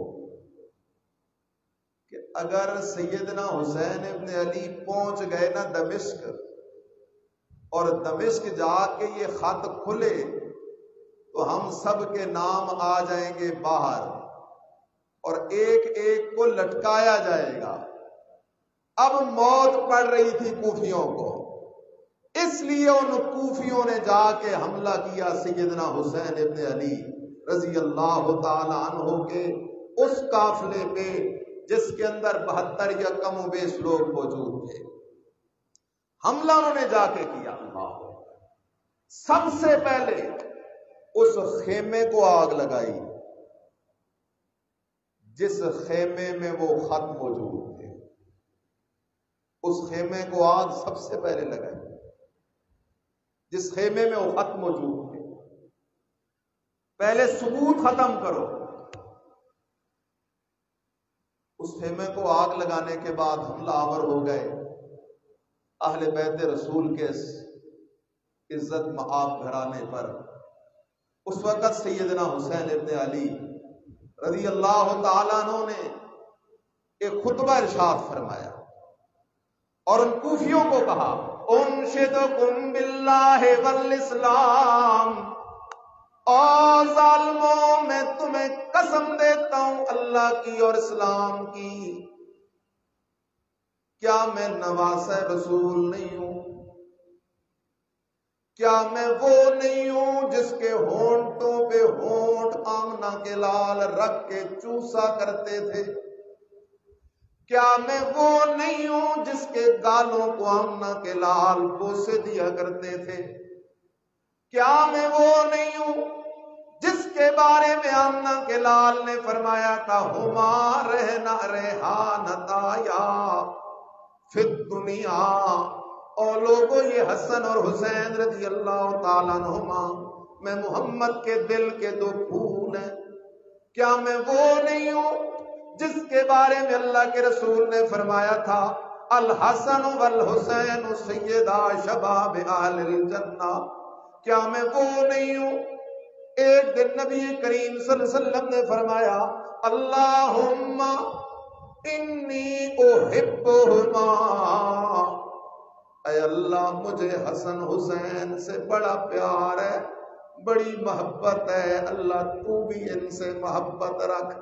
کہ اگر سیدنا حسین ابن علی پہنچ گئے نا دمشق، اور دمشق جا کے یہ خط کھلے تو ہم سب کے نام آ جائیں گے باہر اور ایک ایک کو لٹکایا جائے گا. اب موت پڑ رہی تھی کوفیوں کو، اس لیے ان کوفیوں نے جا کے حملہ کیا سیدنا حسین ابن علی رضی اللہ تعالی عنہ کے اس قافلے پہ جس کے اندر 72 یا کم و بیش لوگ موجود تھے. حملہ انہوں نے جا کے کیا. سب سے پہلے اس خیمے کو آگ لگائی جس خیمے میں وہ خط موجود تھے. اس خیمے کو آگ سب سے پہلے لگائی جس خیمے میں وہ خط موجود تھے. پہلے ثبوت ختم کرو. اس خیمے کو آگ لگانے کے بعد حملہ آور ہو گئے. اہل بیت رسول کے عزت مآب گھرانے پر اس وقت سیدنا حسین ابن علی رضی اللہ تعالیٰ عنہ نے ایک خطبہ ارشاد فرمایا اور ان کوفیوں کو کہا انشدکم باللہ والاسلام، اور ظالموں میں تمہیں قسم دیتا ہوں اللہ کی اور اسلام کی، کیا میں نواسہ رسول نہیں ہوں؟ کیا میں وہ نہیں ہوں جس کے ہونٹوں پہ ہونٹ آمنہ کے لال رکھ کے چوسا کرتے تھے؟ کیا میں وہ نہیں ہوں جس کے گالوں کو آمنہ کے لال بوسے دیا کرتے تھے؟ کیا میں وہ نہیں ہوں جس کے بارے میں آمنہ کے لال نے فرمایا تھا ہما رہنا ریحانتا یا فی الدنیا؟ اور لوگوں یہ حسن اور حسین رضی اللہ تعالیٰ عنہما میں محمد کے دل کے دو پھول ہیں، کیا میں وہ نہیں ہوں جس کے بارے میں اللہ کے رسول نے فرمایا تھا الحسن والحسین سیدا شباب اہل الجنہ؟ کیا میں وہ نہیں ہوں؟ ایک دن نبی کریم صلی اللہ علیہ وسلم نے فرمایا اللہم انی احبہما، اے اللہ مجھے حسن حسین سے بڑا پیار ہے، بڑی محبت ہے، اللہ تو بھی ان سے محبت رکھ۔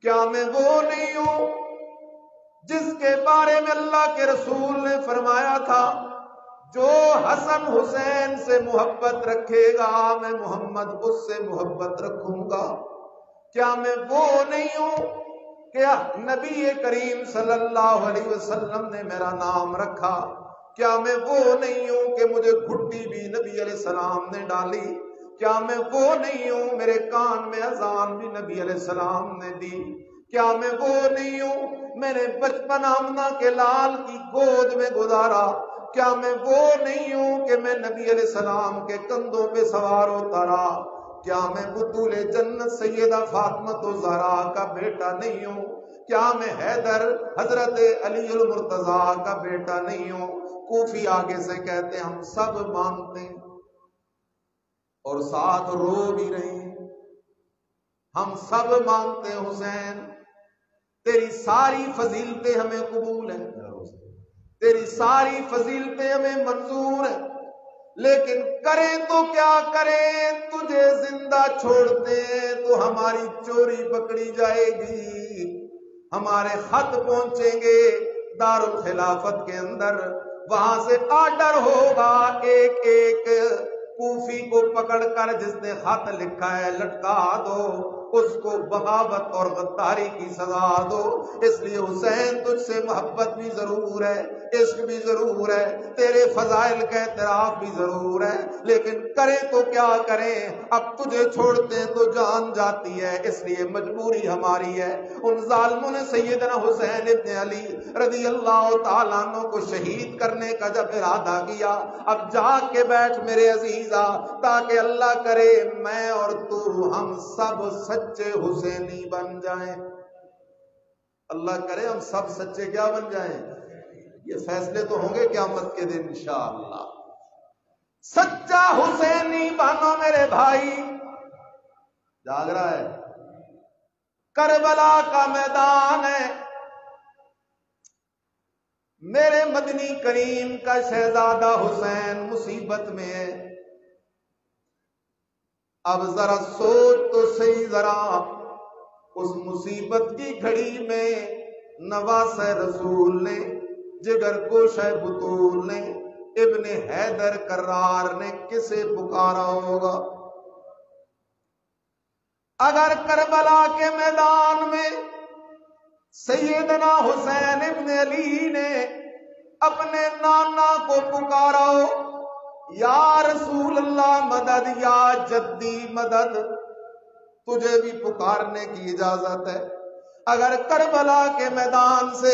کیا میں وہ نہیں ہوں جس کے بارے میں اللہ کے رسول نے فرمایا تھا جو حسن حسین سے محبت رکھے گا میں محمد اس سے محبت رکھوں گا؟ کیا میں وہ نہیں ہوں کہ نبی کریم صلی اللہ علیہ وسلم نے میرا نام رکھا؟ کیا میں وہ نہیں ہوں کہ مجھے گھٹی بھی نبی علیہ السلام نے ڈالی؟ کیا میں وہ نہیں ہوں میرے کان میں اذان بھی نبی علیہ السلام نے دی؟ کیا میں وہ نہیں ہوں میں نے بچپن آمنہ کے لال کی گود میں گزارا؟ کیا میں وہ نہیں ہوں کہ میں نبی علیہ السلام کے کندھوں پہ سوار ہوتا رہا؟ کیا میں بطول جنت سیدہ فاطمہ زہرا کا بیٹا نہیں ہوں؟ کیا میں حیدر حضرت علی المرتضیٰ کا بیٹا نہیں ہوں؟ کوفی آگے سے کہتے ہیں ہم سب مانتے ہیں اور ساتھ رو بھی رہے ہیں، ہم سب مانتے ہیں حسین تیری ساری فضیلتیں ہمیں قبول ہیں، تیری ساری فضیلتیں ہمیں منظور ہیں، لیکن کریں تو کیا کریں، تجھے زندہ چھوڑتے ہیں تو ہماری چوری پکڑی جائے گی، ہمارے خط پہنچیں گے دارالخلافت کے اندر، وہاں سے آرڈر ہوگا ایک ایک کوفی کو پکڑ کر جس نے خط لکھا ہے لٹکا دو، اس کو بغاوت اور غداری کی سزا دو۔ اس لیے حسین تجھ سے محبت بھی ضرور ہے، عشق بھی ضرور ہے، تیرے فضائل کا اعتراف بھی ضرور ہے، لیکن کریں تو کیا کریں، اب تجھے چھوڑتے ہیں تو جان جاتی ہے، اس لیے مجبوری ہماری ہے۔ ان ظالموں نے سیدنا حسین ابن علی رضی اللہ تعالیٰ عنہ کو شہید کرنے کا جب ارادہ کیا، اب جاگ کے بیٹھ میرے عزیزا، تاکہ اللہ کرے میں اور تو ہم سب سچے حسینی بن جائیں، اللہ کرے ہم سب سچے کیا بن جائیں۔ یہ فیصلے تو ہوں گے قیامت کے دن انشاءاللہ۔ سچا حسینی بنو میرے بھائی، جاگ رہا ہے، کربلا کا میدان ہے، میرے مدنی کریم کا شہزادہ حسین مصیبت میں ہے۔ اب ذرا سوچ تو صحیح، ذرا اس مصیبت کی گھڑی میں نواسہ رسول نے، جگر گوشہ بطول نے، ابن حیدر کرار نے کسے پکارا ہوگا؟ اگر کربلا کے میدان میں سیدنا حسین ابن علی نے اپنے نانا کو پکارا ہو یا رسول اللہ مدد، یا جدی مدد، تجھے بھی پکارنے کی اجازت ہے۔ اگر کربلا کے میدان سے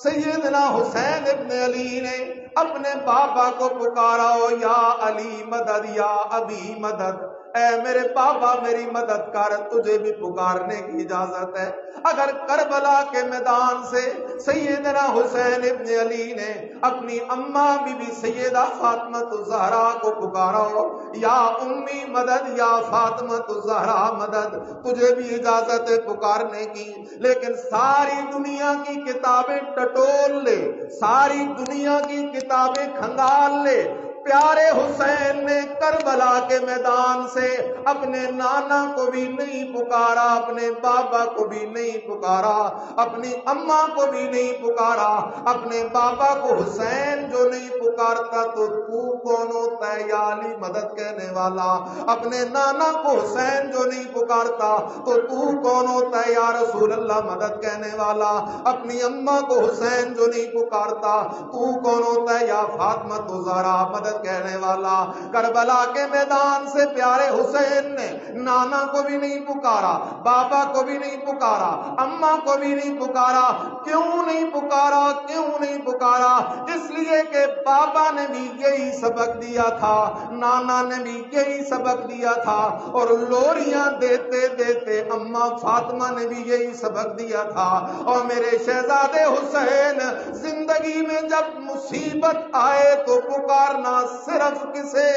سیدنا حسین ابن علی نے اپنے بابا کو پکارا ہو یا علی مدد یا ابی مدد، اے میرے بابا میری مدد کر، تجھے بھی پکارنے کی اجازت ہے۔ اگر کربلا کے میدان سے سیدنا حسین ابن علی نے اپنی اماں بی بی سیدہ فاطمہ الزہرا کو پکارا ہو، یا امی مدد، یا فاطمہ الزہرا مدد، تجھے بھی اجازت ہے پکارنے کی، لیکن ساری دنیا کی کتابیں ٹٹول لے، ساری دنیا کی کتابیں کھنگال لے، پیارے حسین نے کربلا کے میدان سے اپنے نانا کو بھی نہیں پکارا، اپنے بابا کو بھی نہیں پکارا، اپنی اماں کو بھی نہیں پکارا۔ اپنے بابا کو حسین جو نہیں پکارتا تو تو کون ہوتا ہے یا علی مدد کہنے والا؟ اپنے نانا کو حسین جو نہیں پکارتا تو تو کون ہوتا ہے یا رسول اللہ مدد کہنے والا؟ اپنی اماں کو حسین جو نہیں پکارتا تو کون ہوتا ہے یا فاطمہ الزہرا مدد کہنے والا؟ کربلا کے میدان سے پیارے حسین نے نانا کو بھی نہیں پکارا، بابا کو بھی نہیں پکارا، اماں کو بھی نہیں پکارا۔ کیوں نہیں پکارا؟ کیوں نہیں پکارا؟ اس لیے کہ بابا نے بھی یہی سبق دیا تھا، نانا نے بھی یہی سبق دیا تھا، اور لوریاں دیتے دیتے اماں فاطمہ نے بھی یہی سبق دیا تھا۔ اور میرے شہزادے حسین زندگی میں جب مصیبت آئے تو پکارنا صرف کسے؟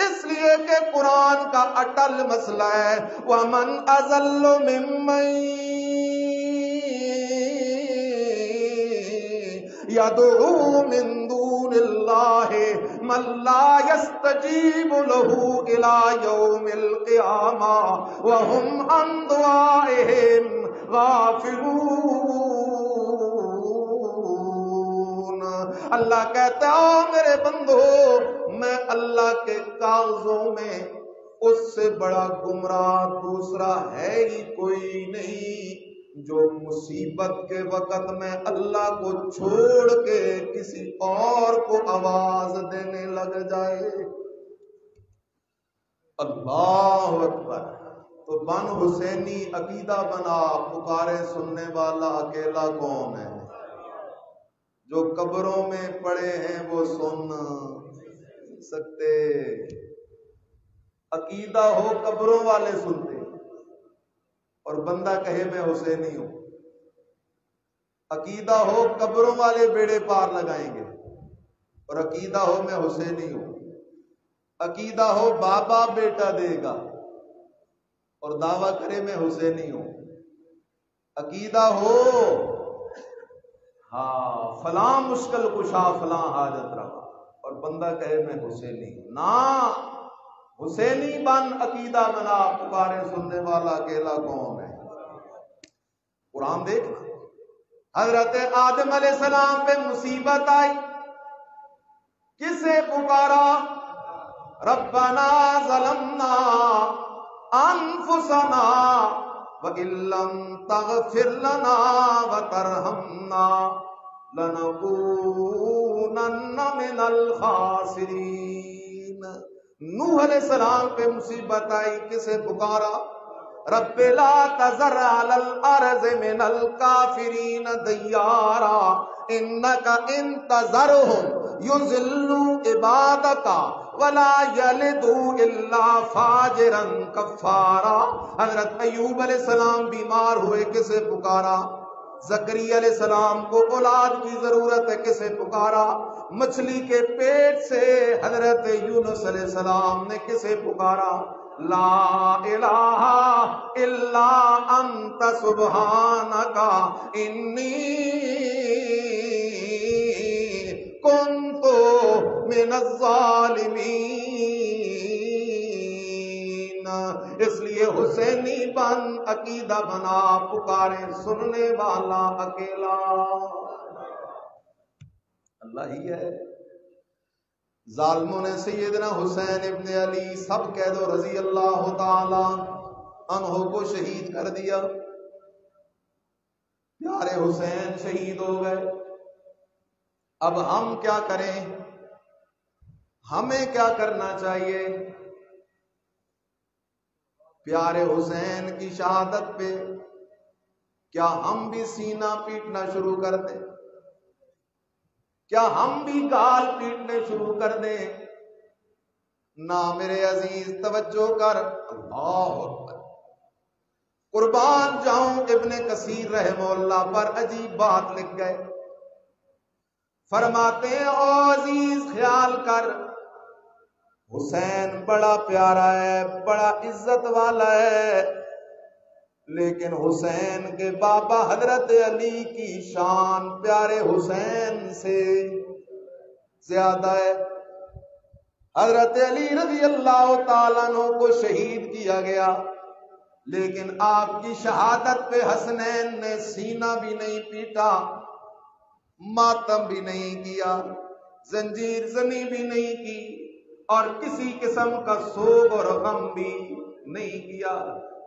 اس لیے کہ قرآن کا اٹل مسئلہ ہے، وَمَنْ أَضَلُّ مِمَّن يَدْعُو مِن دُونِ اللَّهِ مَن لَّا يَسْتَجِيبُ لَهُ إِلَىٰ يَوْمِ الْقِيَامَةِ وَهُمْ عَن دُعَائِهِمْ غَافِلُونَ۔ اللہ کہتا ہے او میرے بندو، میں اللہ کے کاغذوں میں اس سے بڑا گمراہ دوسرا ہے ہی کوئی نہیں جو مصیبت کے وقت میں اللہ کو چھوڑ کے کسی اور کو آواز دینے لگ جائے۔ اللہ اکبر۔ تو بن حسینی عقیدہ بنا، پکارے سننے والا اکیلا کون ہے؟ جو قبروں میں پڑے ہیں وہ سن سکتے۔ عقیدہ ہو قبروں والے سنتے، اور بندہ کہے میں حسینی ہوں۔ عقیدہ ہو قبروں والے بیڑے پار لگائیں گے، اور عقیدہ ہو میں حسینی ہوں۔ عقیدہ ہو بابا بیٹا دے گا اور دعویٰ کرے میں حسینی ہوں۔ عقیدہ ہو ہاں فلاں مشکل کشا فلاں حاجت روا، اور بندہ کہے میں حسینی ہوں۔ نا، حسینی بن عقیدہ بنا، پکارے سننے والا اکیلا کون ہے؟ قرآن دیکھ، حضرت آدم علیہ السلام پہ مصیبت آئی، کسے پکارا؟ ربنا ظلمنا انفسنا وَإِن لَّمْ تَغْفِرْ لَنَا وَتَرْحَمْنَا لَنَكُونَنَّ مِنَ الْخَاسِرِينَ۔ نوح علیہ السلام پہ مصیبت آئی، کسے پکارا؟ رب لا تذر علی الارض من الکافرین دیارا انک ان تذرهم یضلوا عبادک ولا یلدوا الا فاجرا کفارا۔ حضرت ایوب علیہ السلام بیمار ہوئے، کسے پکارا؟ زکریا علیہ السلام کو اولاد کی ضرورت ہے، کسے پکارا؟ مچھلی کے پیٹ سے حضرت یونس علیہ السلام نے کسے پکارا؟ لا الہ الا انت سبحانک انی کنت من الظالمین۔ اس لیے حسینی بن عقیدہ بنا، پکارے سننے والا اکیلا اللہ ہی ہے۔ ظالموں نے سیدنا حسین ابن علی سب کہہ دو رضی اللہ تعالی عنہ کو شہید کر دیا۔ پیارے حسین شہید ہو گئے، اب ہم کیا کریں؟ ہمیں کیا کرنا چاہیے؟ پیارے حسین کی شہادت پہ کیا ہم بھی سینہ پیٹنا شروع کر دیں؟ کیا ہم بھی گال پیٹنے شروع کر دیں؟ نہ میرے عزیز توجہ کر، اللہ اکبر، قربان جاؤں ابن کثیر رحمہ اللہ پر عجیب بات لکھ گئے، فرماتے ہیں او عزیز خیال کر، حسین بڑا پیارا ہے، بڑا عزت والا ہے، لیکن حسین کے بابا حضرت علی کی شان پیارے حسین سے زیادہ ہے۔ حضرت علی رضی اللہ تعالیٰ عنہ کو شہید کیا گیا، لیکن آپ کی شہادت پہ حسنین نے سینہ بھی نہیں پیٹا، ماتم بھی نہیں کیا، زنجیر زنی بھی نہیں کی، اور کسی قسم کا سوگ اور غم بھی نہیں کیا،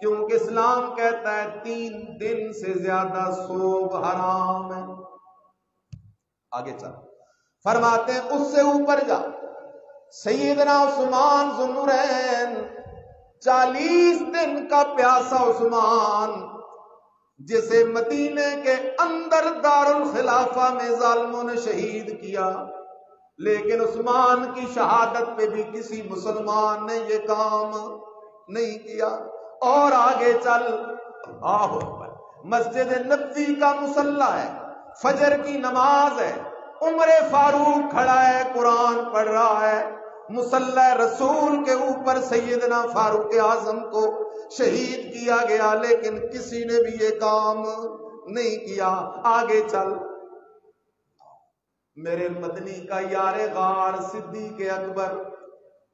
کیونکہ اسلام کہتا ہے 3 دن سے زیادہ سوگ حرام ہے۔ آگے چل، فرماتے ہیں اس سے اوپر جا، سیدنا عثمان ذو النورین، 40 دن کا پیاسا عثمان، جسے مدینے کے اندر دارالخلافہ میں ظالموں نے شہید کیا، لیکن عثمان کی شہادت پہ بھی کسی مسلمان نے یہ کام نہیں کیا۔ اور آگے چل، اللہ اکبر، مسجد نبوی کا مصلی ہے، فجر کی نماز ہے، عمر فاروق کھڑا ہے، قرآن پڑھ رہا ہے، مصلی رسول کے اوپر سیدنا فاروق اعظم کو شہید کیا گیا، لیکن کسی نے بھی یہ کام نہیں کیا۔ آگے چل، میرے مدنی کا یار غار صدیق اکبر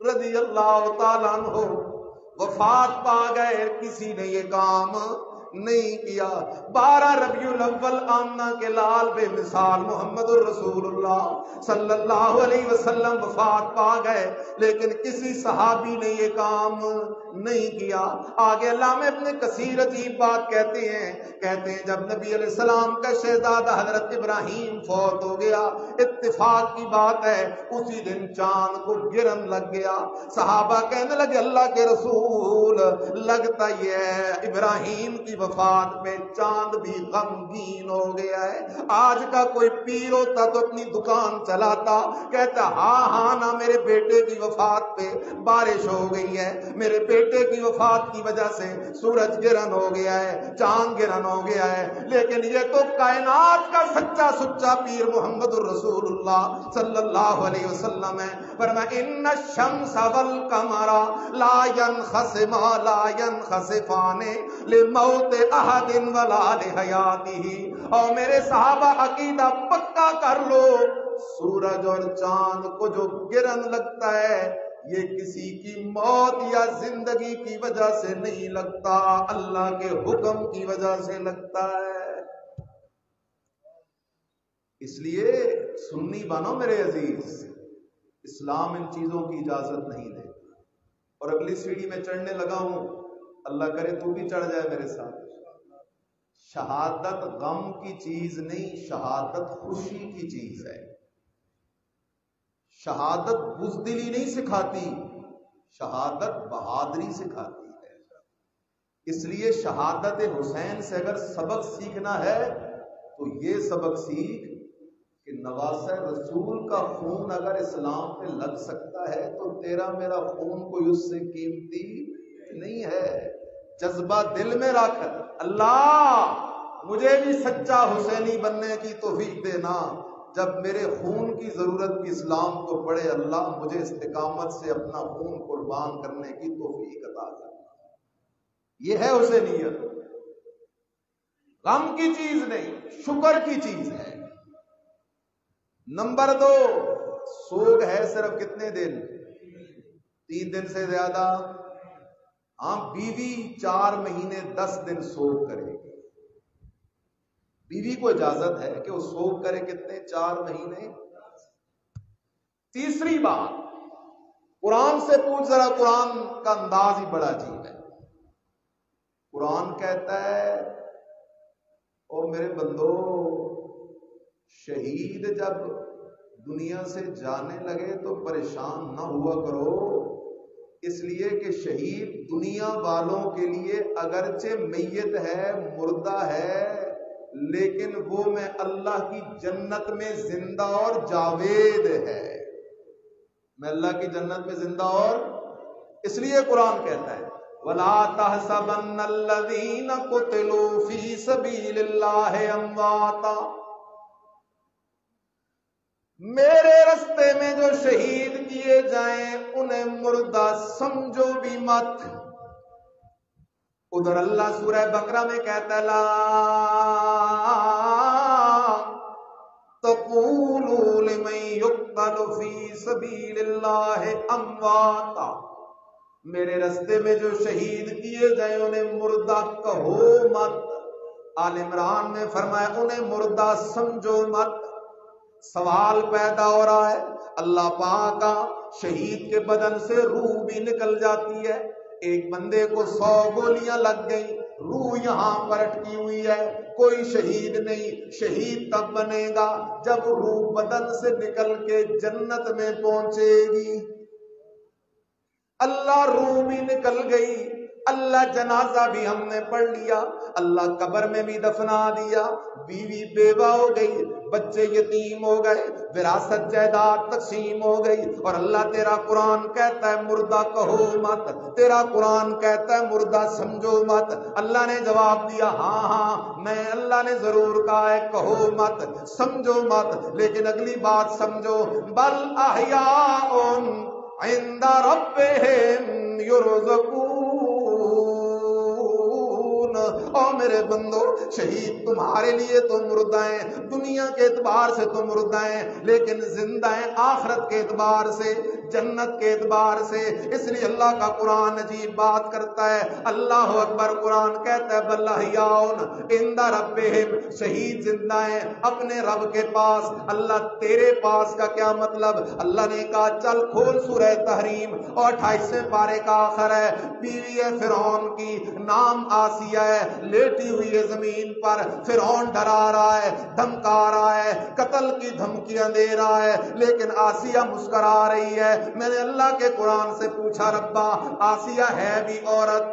رضی اللہ تعالیٰ عنہ وفات پا گئے، کسی نے یہ کام نہیں کیا۔ 12 ربیع الاول آمنہ کے لال بے مثال محمد الرسول اللہ صلی اللہ علیہ وسلم وفات پا گئے، لیکن کسی صحابی نے یہ کام نہیں کیا۔ آگے علامہ ابن کثیر عجیب بات کہتے ہیں جب نبی علیہ السلام کا شہزادہ حضرت ابراہیم فوت ہو گیا، اتفاق کی بات ہے اسی دن چاند کو گرن لگ گیا۔ صحابہ کہنے لگے اللہ کے رسول، لگتا یہ ہے ابراہیم کی وفات میں چاند بھی غمگین ہو گیا ہے۔ آج کا کوئی پیر ہوتا تو اپنی دکان چلاتا، کہتا ہاں نا، میرے بیٹے کی وفات پہ بارش ہو گئی ہے، میرے بیٹے کی وفات کی وجہ سے سورج گرہن ہو گیا ہے، چاند گرہن ہو گیا ہے۔ لیکن یہ تو کائنات کا سچا سچا پیر محمد الرسول اللہ صلی اللہ علیہ وسلم ہے۔ فرمایا ان الشمس والقمر لا ينخسفان لا ينخسفان لموت احد ولا لحیاتہ۔ اور میرے صحابہ عقیدہ پکا کر لو، سورج اور چاند کو جو گرن لگتا ہے یہ کسی کی موت یا زندگی کی وجہ سے نہیں لگتا، اللہ کے حکم کی وجہ سے لگتا ہے۔ اس لیے سنی بنو میرے عزیز، اسلام ان چیزوں کی اجازت نہیں دے۔ اور اگلی سیڑھی میں چڑھنے لگا ہوں، اللہ کرے تو بھی چڑھ جائے میرے ساتھ۔ شہادت غم کی چیز نہیں، شہادت خوشی کی چیز ہے۔ شہادت بزدلی نہیں سکھاتی، شہادت بہادری سکھاتی ہے۔ اس لیے شہادت حسین سے اگر سبق سیکھنا ہے تو یہ سبق سیکھ کہ نواسہ رسول کا خون اگر اسلام پہ لگ سکتا ہے تو تیرا میرا خون کوئی اس سے قیمتی نہیں ہے۔ جذبہ دل میں رکھ، اللہ مجھے بھی سچا حسینی بننے کی توفیق دینا، جب میرے خون کی ضرورت بھی اسلام کو پڑے اللہ مجھے استقامت سے اپنا خون قربان کرنے کی توفیق عطا کرنا۔ یہ ہے حسینیت، غم کی چیز نہیں، شکر کی چیز ہے۔ نمبر 2، سوگ ہے صرف کتنے دن؟ 3 دن سے زیادہ۔ ہاں، بیوی 4 مہینے 10 دن سوگ کرے گی، بیوی کو اجازت ہے کہ وہ سوگ کرے کتنے؟ 4 مہینے۔ تیسری بات، قرآن سے پوچھ ذرا، قرآن کا انداز ہی بڑا عجیب ہے۔ قرآن کہتا ہے او میرے بندو، شہید جب دنیا سے جانے لگے تو پریشان نہ ہوا کرو، اس لیے کہ شہید دنیا والوں کے لیے اگرچہ میت ہے، مردہ ہے، لیکن وہ میں اللہ کی جنت میں زندہ اور جاوید ہے۔ میں اللہ کی جنت میں زندہ اور اس لیے قرآن کہتا ہے وَلَا تَحْسَبَنَّ الَّذِينَ قُتِلُوا فِي سَبِيلِ اللَّهِ أَمْوَاتًا، میرے رستے میں جو شہید کیے جائیں انہیں مردہ سمجھو بھی مت۔ ادھر اللہ سورہ بقرہ میں کہتا ہے لا تقولوا لمن يقتل في سبيل الله امواتا، میرے رستے میں جو شہید کیے جائیں انہیں مردہ کہو مت۔ آل عمران میں فرمایا انہیں مردہ سمجھو مت۔ سوال پیدا ہو رہا ہے اللہ پاک کا شہید کے بدن سے روح بھی نکل جاتی ہے، ایک بندے کو 100 گولیاں لگ گئی، روح یہاں پر اٹکی ہوئی ہے، کوئی شہید نہیں۔ شہید تب بنے گا جب روح بدن سے نکل کے جنت میں پہنچے گی۔ اللہ روح بھی نکل گئی، اللہ جنازہ بھی ہم نے پڑھ لیا، اللہ قبر میں بھی دفنا دیا، بیوی بیوہ ہو گئی، بچے یتیم ہو گئے، وراثت جائیداد تقسیم ہو گئی، اور اللہ تیرا قرآن کہتا ہے مردہ کہو مت، تیرا قرآن کہتا ہے مردہ سمجھو مت۔ اللہ نے جواب دیا ہاں میں اللہ نے ضرور کہا ہے کہو مت سمجھو مت، لیکن اگلی بات سمجھو بل احیاء عند ربهم یرزقون۔ او میرے بندو، شہید تمہارے لیے تو مردہ ہیں، دنیا کے اعتبار سے تو مردہ ہیں، لیکن زندہ ہیں آخرت کے اعتبار سے، جنت کے اعتبار سے۔ اس لیے اللہ کا قرآن عجیب بات کرتا ہے، اللہ اکبر، قرآن کہتا ہے بل احیاء عند ربهم، شہید زندہ ہیں اپنے رب کے پاس۔ اللہ تیرے پاس کا کیا مطلب؟ اللہ نے کہا چل کھول سورہ تحریم اور 28ویں پارے کا آخر ہے، بیوی ہے فرعون کی، نام آسیہ ہے، لیٹی ہوئی ہے زمین پر، فرعون ڈرا رہا ہے، دھمکا رہا ہے، قتل کی دھمکیاں دے رہا ہے، لیکن آسیہ مسکرا رہی ہے۔ میں نے اللہ کے قرآن سے پوچھا ربا آسیہ ہے بھی عورت،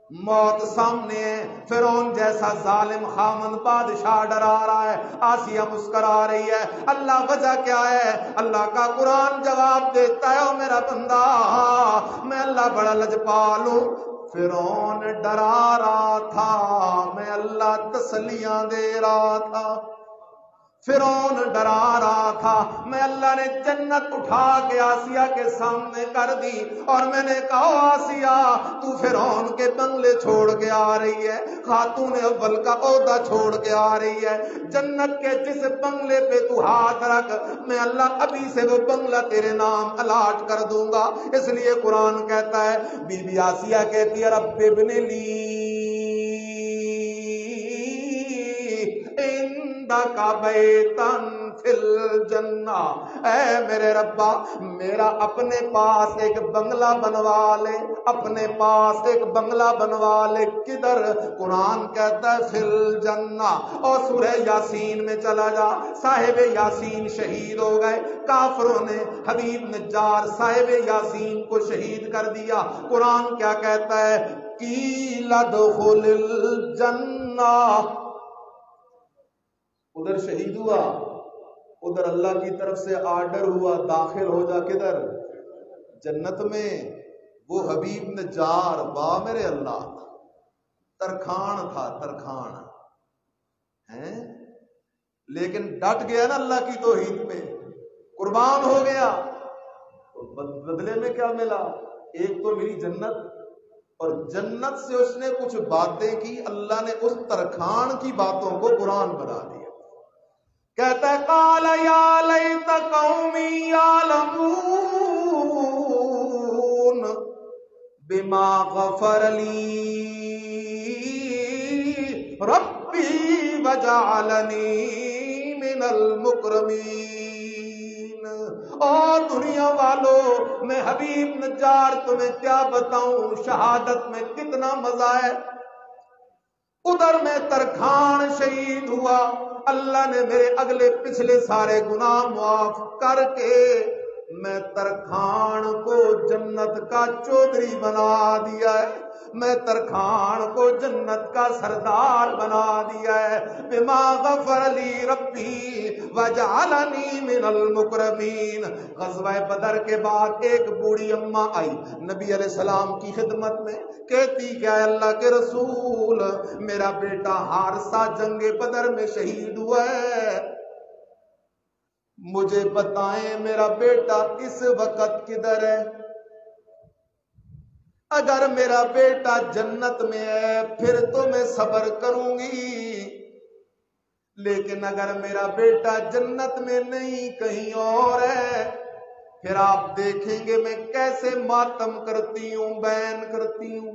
موت سامنے ہے، فرعون جیسا ظالم خامن بادشاہ ڈرا رہا ہے، آسیہ مسکرا رہی ہے، اللہ وجہ کیا ہے؟ اللہ کا قرآن جواب دیتا ہے او میرا بندہ میں اللہ بڑا لجپال ہوں، فرعون ڈرا رہا تھا، میں اللہ تسلیاں دے رہا تھا۔ فرعون ڈرا رہا تھا، میں اللہ نے جنت اٹھا کے آسیہ کے سامنے کر دی، اور میں نے کہا آسیہ تو فرعون کے بنگلے چھوڑ کے آ رہی ہے، خاتون اول کا عہدہ چھوڑ کے آ رہی ہے، جنت کے جس بنگلے پہ تو ہاتھ رکھ میں اللہ ابھی سے وہ بنگلہ تیرے نام الاٹ کر دوں گا۔ اس لیے قرآن کہتا ہے بی بی آسیہ کہتی ہے رب ابن لی کا بیتن فی الجنہ، اے میرے ربا میرا اپنے پاس ایک بنگلہ بنوا لے، اپنے پاس ایک بنگلہ بنوا لے، کدھر؟ قرآن کہتا ہے فی الجنہ۔ اور سورہ یاسین میں چلا جا، صاحب یاسین شہید ہو گئے، کافروں نے حبیب نجار صاحب یاسین کو شہید کر دیا۔ قرآن کیا کہتا ہے؟ قیل ادخل الجنہ، ادھر شہید ہوا، ادھر اللہ کی طرف سے آرڈر ہوا داخل ہو جا کدھر؟ جنت میں۔ وہ حبیب نجار واہ میرے اللہ، ترکھان تھا، ترکھان ہیں، لیکن ڈٹ گیا نا اللہ کی توحید پہ، قربان ہو گیا، تو بدلے میں کیا ملا؟ ایک تو ملی جنت، اور جنت سے اس نے کچھ باتیں کی، اللہ نے اس ترکھان کی باتوں کو قرآن بنا دیا۔ کہتا ہے قال یا لیت قومی یعلمون بما غفر لی ربی وجعلنی من المکرمین۔ اور دنیا والوں میں حبیب نجار تمہیں کیا بتاؤں شہادت میں کتنا مزہ ہے۔ ادھر میں ترکھان شہید ہوا، اللہ نے میرے اگلے پچھلے سارے گناہ معاف کر کے میں ترکھان کو جنت کا چودھری بنا دیا ہے، میں ترکھان کو جنت کا سردار بنا دیا ہے۔ بما غفر لی ربی وجعلنی من المکرمین۔ غزوہ بدر کے بعد ایک بوڑھی اماں آئی نبی علیہ السلام کی خدمت میں، کہتی کیا اللہ کے رسول، میرا بیٹا حارثہ جنگ بدر میں شہید ہوا ہے، مجھے بتائیں میرا بیٹا اس وقت کدھر ہے؟ اگر میرا بیٹا جنت میں ہے پھر تو میں صبر کروں گی، لیکن اگر میرا بیٹا جنت میں نہیں کہیں اور ہے، پھر آپ دیکھیں گے میں کیسے ماتم کرتی ہوں، بین کرتی ہوں۔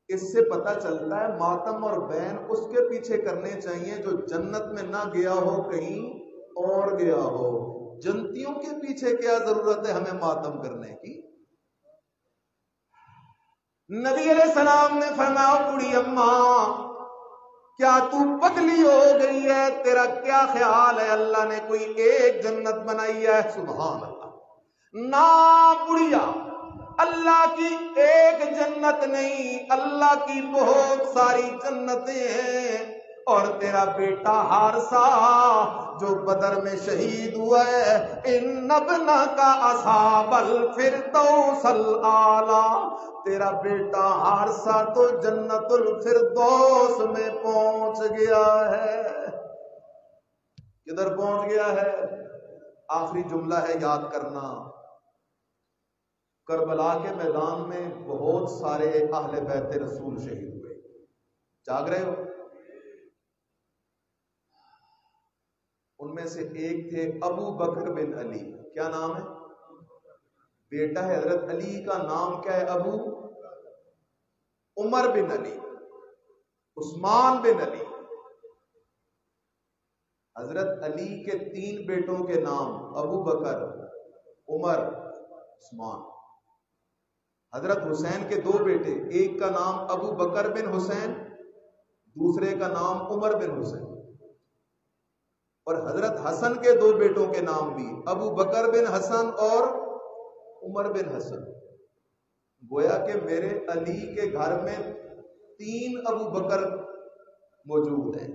اس سے پتہ چلتا ہے ماتم اور بین اس کے پیچھے کرنے چاہیے جو جنت میں نہ گیا ہو، کہیں اور گیا ہو۔ جنتیوں کے پیچھے کیا ضرورت ہے ہمیں ماتم کرنے کی؟ نبی علیہ السلام نے فرمایا بوڑھی اماں کیا تو پتلی ہو گئی ہے؟ تیرا کیا خیال ہے اللہ نے کوئی ایک جنت بنائی ہے؟ سبحان اللہ، نا بڑھیا، اللہ کی ایک جنت نہیں، اللہ کی بہت ساری جنتیں ہیں۔ اور تیرا بیٹا حارثہ جو بدر میں شہید ہوا ہے، ان ابنک اصحاب الفردوس الاعلی، تیرا بیٹا حارثہ تو جنت الفردوس میں پہنچ گیا ہے۔ کدھر پہنچ گیا ہے؟ آخری جملہ ہے یاد کرنا، کربلا کے میدان میں بہت سارے اہل بیت رسول شہید ہوئے، جاگ رہے ہو؟ ان میں سے ایک تھے ابو بکر بن علی، کیا نام ہے؟ بیٹا ہے حضرت علی کا نام کیا ہے؟ ابو عمر بن علی، عثمان بن علی۔ حضرت علی کے 3 بیٹوں کے نام ابو بکر، عمر، عثمان۔ حضرت حسین کے 2 بیٹے، ایک کا نام ابو بکر بن حسین، دوسرے کا نام عمر بن حسین۔ اور حضرت حسن کے 2 بیٹوں کے نام بھی ابو بکر بن حسن اور عمر بن حسن۔ گویا کہ میرے علی کے گھر میں 3 ابو بکر موجود ہیں،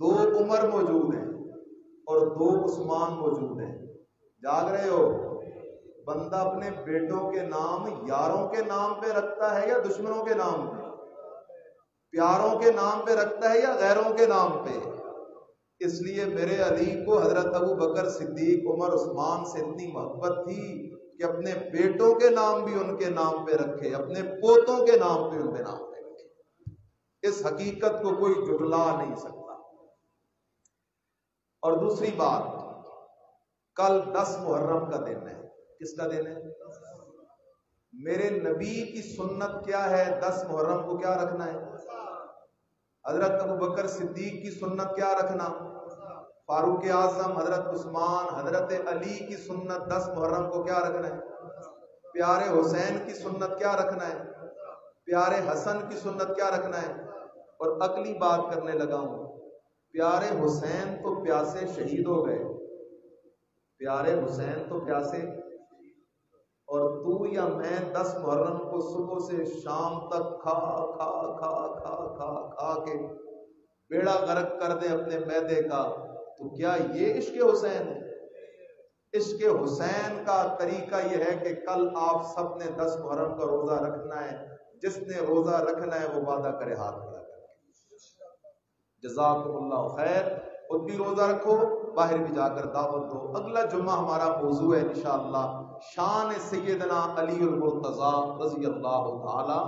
2 عمر موجود ہیں اور 2 عثمان موجود ہیں۔ جاگ رہے ہو؟ بندہ اپنے بیٹوں کے نام یاروں کے نام پہ رکھتا ہے یا دشمنوں کے نام پہ؟ پیاروں کے نام پہ رکھتا ہے یا غیروں کے نام پہ؟ اس لیے میرے علی کو حضرت ابو بکر صدیق، عمر، عثمان سے اتنی محبت تھی کہ اپنے بیٹوں کے نام بھی ان کے نام پہ رکھے، اپنے پوتوں کے نام پہ ان کے نام پہ رکھے۔ اس حقیقت کو کوئی جھٹلا نہیں سکتا۔ اور دوسری بات، کل 10 محرم کا دن ہے۔ کس کا دن ہے؟ میرے نبی کی سنت کیا ہے؟ 10 محرم کو کیا رکھنا ہے؟ حضرت ابو بکر صدیق کی سنت کیا رکھنا؟ فاروق اعظم، حضرت عثمان، حضرت علی کی سنت 10 محرم کو کیا رکھنا ہے؟ پیارے حسین کی سنت کیا رکھنا ہے؟ پیارے حسن کی سنت کیا رکھنا ہے؟ اور اگلی بات کرنے لگا ہوں، پیارے حسین تو پیاسے شہید ہو گئے، پیارے حسین تو پیاسے، اور تو یا میں 10 محرم کو صبح سے شام تک کھا کھا کھا کھا کھا کھا کے بیڑا غرق کر دیں اپنے معدے کا، تو کیا یہ عشق حسین ہے؟ عشق حسین کا طریقہ یہ ہے کہ کل آپ سب نے 10 محرم کا روزہ رکھنا ہے، جس نے روزہ رکھنا ہے وہ وعدہ کرے ہاتھ کھڑا کر کے، جزاکم اللہ خیر۔ خود بھی روزہ رکھو، باہر بھی جا کر دعوت دو۔ اگلا جمعہ ہمارا موضوع ہے انشاءاللہ شان سیدنا علی المرتضی رضی اللہ تعالی